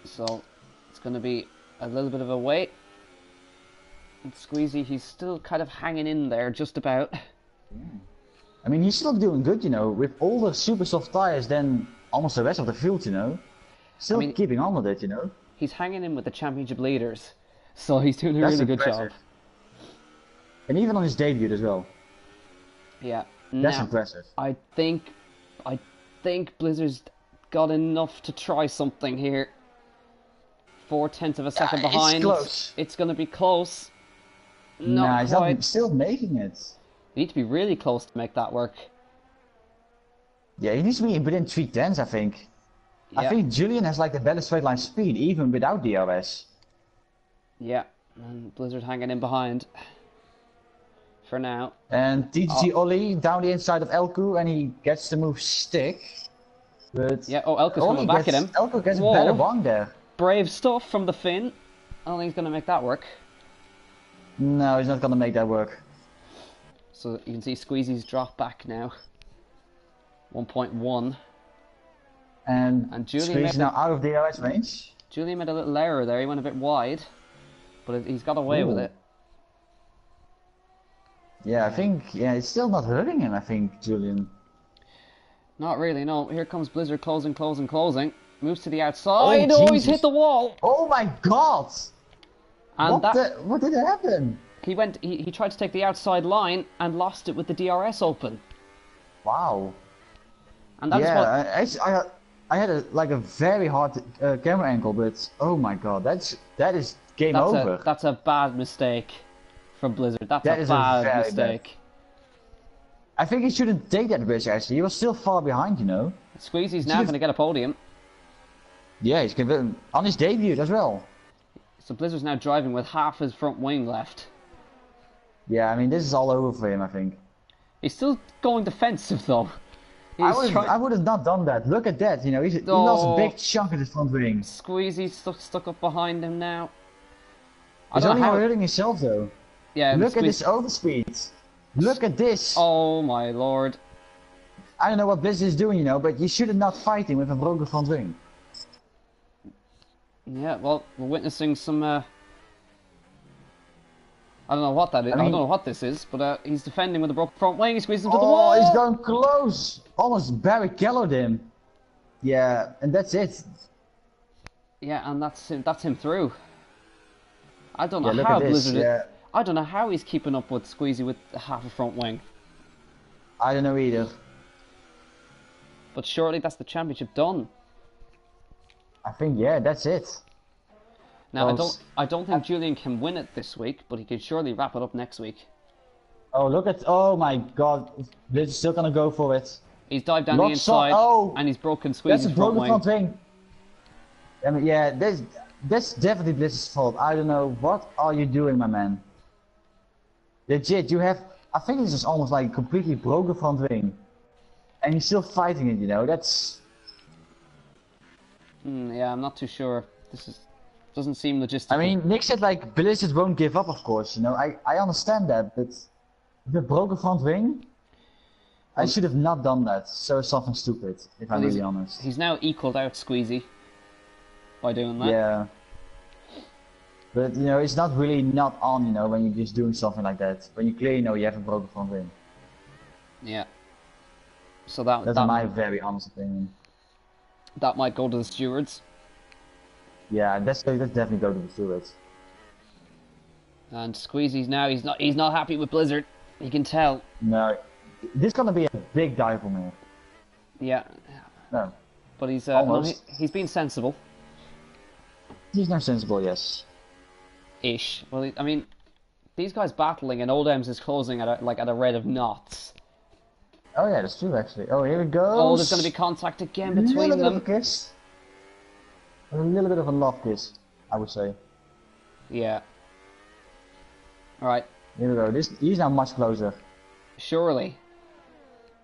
So it's going to be a little bit of a wait. And Squeezy, he's still kind of hanging in there, just about. I mean, he's still doing good, you know, with all the super soft tires than almost the rest of the field, you know. Still keeping on with it, you know. He's hanging in with the championship leaders, so he's doing a That's really good impressive. job. And even on his debut as well. Yeah. That's Now, impressive. I think Blizzard's got enough to try something here. 4 tenths of a second behind. It's close. It's going to be close. Nah, he's quite. not, still making it. You need to be really close to make that work. Yeah, he needs to be within 3 tenths, I think. I Yeah. think Julian has like the better straight line speed, even without DRS. Yeah, and Blizzard hanging in behind. For now. And TTG Ollie down the inside of Elku, and he gets the move stick. But Yeah, oh, Elka's Ollie coming back at gets, him. Elku gets Whoa. a better one there. Brave stuff from the Finn. I don't think he's going to make that work. No, he's not gonna make that work. So you can see Squeezy's drop back now. 1.1. And Julian Squeeze made is now out of DRS range. Julian made a little error there. He went a bit wide. But he's got away with Ooh. it. Yeah, I think, yeah, it's still not hurting him, I think, Julian. Not really, no. Here comes Blizzard closing. Moves to the outside. Oh, He's Jesus. hit the wall. Oh my god! And What did happen? he tried to take the outside line and lost it with the DRS open. Wow. And that's what Yeah, I had a very hard camera angle, but oh my god, that is game over. that's a bad mistake from Blizzard. That's That a is a bad very mistake. I think he shouldn't take that risk actually. He was still far behind, you know. Squeezy's now going to get a podium. Yeah, he's convinced on his debut as well. So Blizzard's now driving with half his front wing left. Yeah, I mean this is all over for him, I think. He's still going defensive though. I would have not done that. Look at that, you know, he lost a big chunk of his front wing. Squeezy's stuck up behind him now. He's only hurting himself though. Yeah, Look at this overspeed. Look at this. Oh my lord. I don't know what Blizzard is doing, you know, but you should have not fighting with a broken front wing. Yeah, well, we're witnessing some. I don't know what that is. I mean- don't know what this is, but he's defending with a broken front wing. He squeezes him to the Oh, wall. he's going close. Almost Barry Kello'd him. Yeah, and that's it. Yeah, and that's him through. I don't know Yeah, look how at this. Blizzard. Yeah, I don't know how he's keeping up with Squeezy with half a front wing. I don't know either. But surely that's the championship done. I think yeah, that's it. Now Well, I don't think Julian can win it this week, but he can surely wrap it up next week. Oh look at my god, Blizzard's still gonna go for it. He's dived down Lots the of- inside, oh! and he's broken That's Squeezy's a front broken wing. front wing. I mean, yeah, that's definitely Blizzard's fault. I don't know what are you doing, my man. Legit, you have. I think this is almost like completely broken front wing. and he's still fighting it. You know, that's. Yeah, I'm not too sure. Doesn't seem logistical. I mean, Nick said like Blizzard won't give up, of course. You know, I understand that, but the broken front wing, I should have not done that. So something stupid, if I'm really honest. He's now equaled out Squeezy by doing that. Yeah. But you know, it's not really not on. You know, when you're just doing something like that, when you clearly know you have a broken front wing. Yeah. So that's my very honest opinion. That might go to the stewards. Yeah, let's definitely go to the stewards. And Squeezy's now he's not happy with Blizzard. You can tell. No, this is gonna be a big dive for me. Yeah. No. But he's he's been sensible. He's not sensible, yes. Ish. Well, I mean, these guys battling and Old Ems is closing at a rate of knots. Oh yeah, that's true actually. Oh, here it goes. Oh, there's going to be contact again between them. A little bit of a kiss. A little bit of a love kiss, I would say. Yeah. Alright. Here we go. He's now much closer. Surely.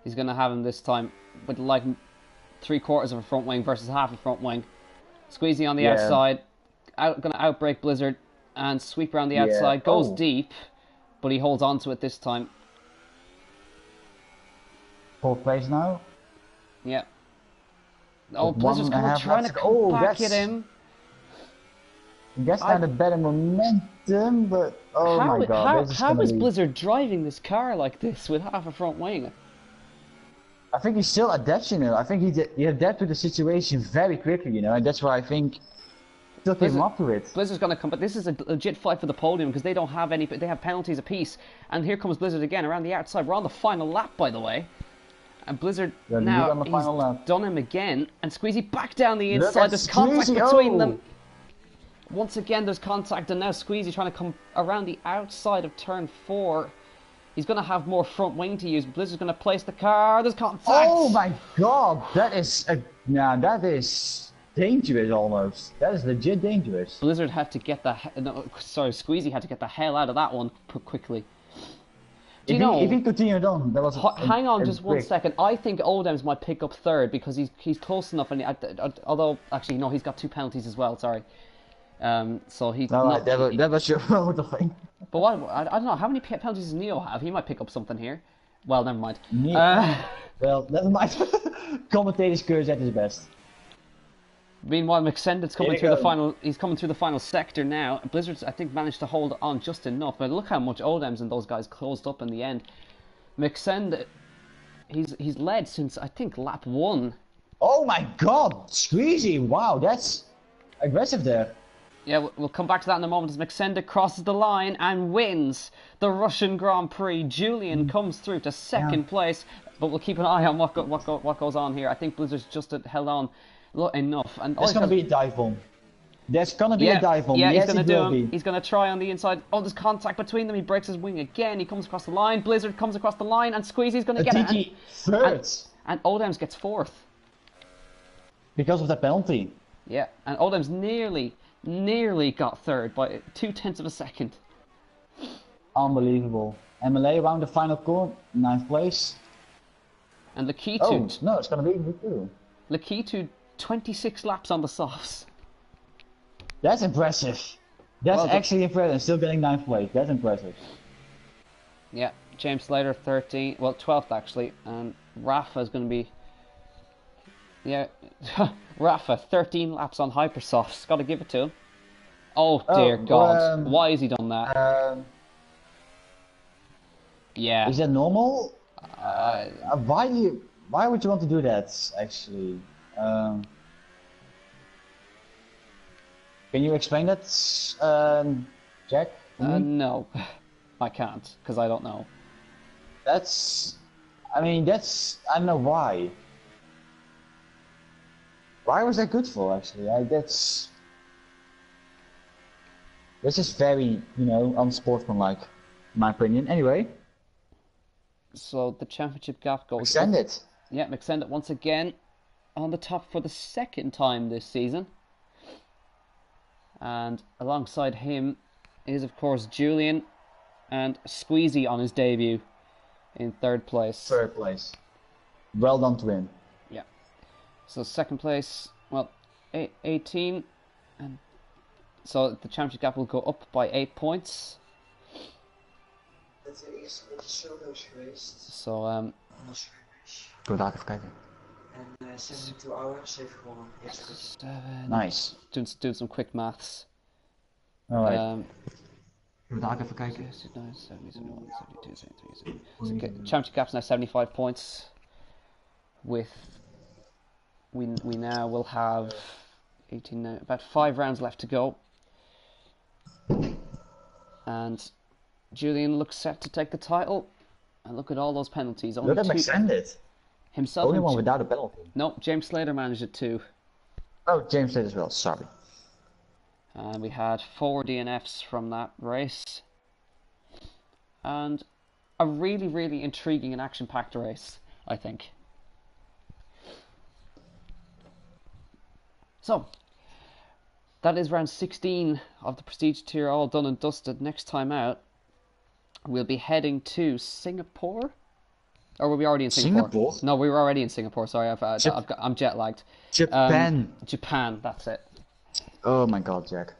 He's going to have him this time with like 3/4 of a front wing versus half a front wing. Squeezy on the outside. Going to outbreak Blizzard and sweep around the outside. Goes deep, but he holds on to it this time. 4th place now. Yeah. Oh, Blizzard's trying to come back at him. That's not a better momentum, but oh my god. How is Blizzard driving this car like this with half a front wing? I think he's still adapting. I think he adapted to the situation very quickly, you know, and that's why I think still came up to it. Blizzard's gonna come, but this is a legit fight for the podium because they don't have any. They have penalties apiece, and here comes Blizzard again around the outside. We're on the final lap, by the way. And Blizzard now he's done him again, and Squeezy back down the inside. There's contact between them. Once again, there's contact, and now Squeezy trying to come around the outside of turn 4. He's going to have more front wing to use. Blizzard's going to place the car. There's contact. Oh my god, that is that is dangerous almost. That is legit dangerous. Blizzard had to get Squeezy had to get the hell out of that one quickly. If he continued on, that was. Hang on, just 1 second. I think Odems might pick up 3rd because he's close enough, and although actually no, he's got 2 penalties as well. Sorry. So he. No, that was your thing. But what? I don't know. How many penalties does Neo have? He might pick up something here. Well, never mind. Well, never mind. Commentator's curse at his best. Meanwhile, McSendit's coming through the final. He's coming through the final sector now. Blizzard's, I think, managed to hold on just enough. But look how much Odems and those guys closed up in the end. McSendit, he's led since I think lap 1. Oh my God, Squeezy! Wow, that's aggressive there. Yeah, we'll come back to that in a moment as McSendit crosses the line and wins the Russian Grand Prix. Julian comes through to 2nd place, but we'll keep an eye on what goes on here. I think Blizzard's just held on enough. And there's going to be a dive bomb. There's going to be a dive bomb. Yeah, yes, he's going to do him. He's going to try on the inside. Oh, there's contact between them. He breaks his wing again. He comes across the line. Blizzard comes across the line, and Squeezy's going to get it. 3rd. And Odems gets 4th. Because of that penalty. Yeah, and Odems nearly got 3rd by 0.2 of a second. Unbelievable. MLA around the final corner, 9th place. And Lakitu. Oh, no, it's going to be Lakitu. Lakitu, 26 laps on the softs. That's impressive. That's actually impressive. Still getting 9th place. That's impressive. Yeah, James Slater, 12th actually. And Rafa is going to be... Yeah, Rafa, 13 laps on Hypersofts. Got to give it to him. Oh dear God! Why has he done that? Yeah. Is that normal? Why would you want to do that? Actually, can you explain that, Jack? No, I can't because I don't know. I don't know why. Why was that good for, actually? That's just very, unsportsmanlike, in my opinion. Anyway. So the championship gap goes... McSendit. Yeah, McSendit once again on the top for the 2nd time this season. And alongside him is, of course, Julian and Squeezy on his debut in 3rd place. 3rd place. Well done to him. Yeah. So second place, well, 18, and so the championship gap will go up by 8 points. So Goed daar even kijken. En 72 hours heeft gewonnen. Heeft gewonnen. 7. Nice. Doing some quick maths. Alright. Goed daar even kijken. 69, 70, 71, 72, 73, 74. So championship gap's now 75 points. With we now will have 18, about 5 rounds left to go, and Julian looks set to take the title. And look at all those penalties. Only Look at extended. Himself. Only one without a penalty. No, James Slater managed it too. Oh, James did as well. Sorry. And we had 4 DNFs from that race, and a really, really intriguing and action-packed race, I think. So, that is round 16 of the Prestige tier all done and dusted. Next time out, we'll be heading to Singapore? Or were we already in Singapore? No, we were already in Singapore. Sorry, I'm jet lagged. Japan. Japan, that's it. Oh my god, Jack.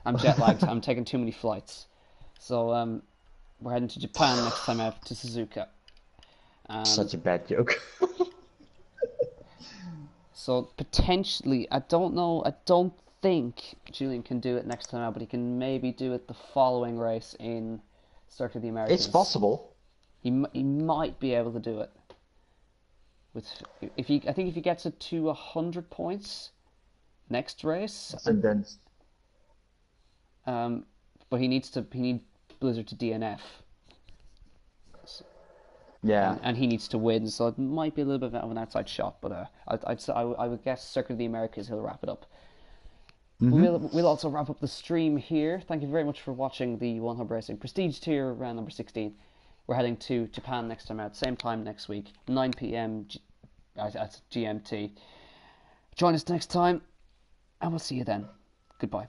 I'm jet lagged. I'm taking too many flights. So, we're heading to Japan next time out, to Suzuka. Such a bad joke. So potentially, I don't know. I don't think Julian can do it next time out, but he can maybe do it the following race in Circuit of the Americas. It's possible. He might be able to do it. I think if he gets it to 100 points next race. And then. But he needs Blizzard to DNF. Yeah. And he needs to win, so it might be a little bit of an outside shot, but I would guess Circuit of the Americas he'll wrap it up. Mm-hmm. We'll also wrap up the stream here. Thank you very much for watching the One Hub Racing Prestige Tier round number 16. We're heading to Japan next time out, same time next week, 9 PM at GMT. Join us next time, and we'll see you then. Goodbye.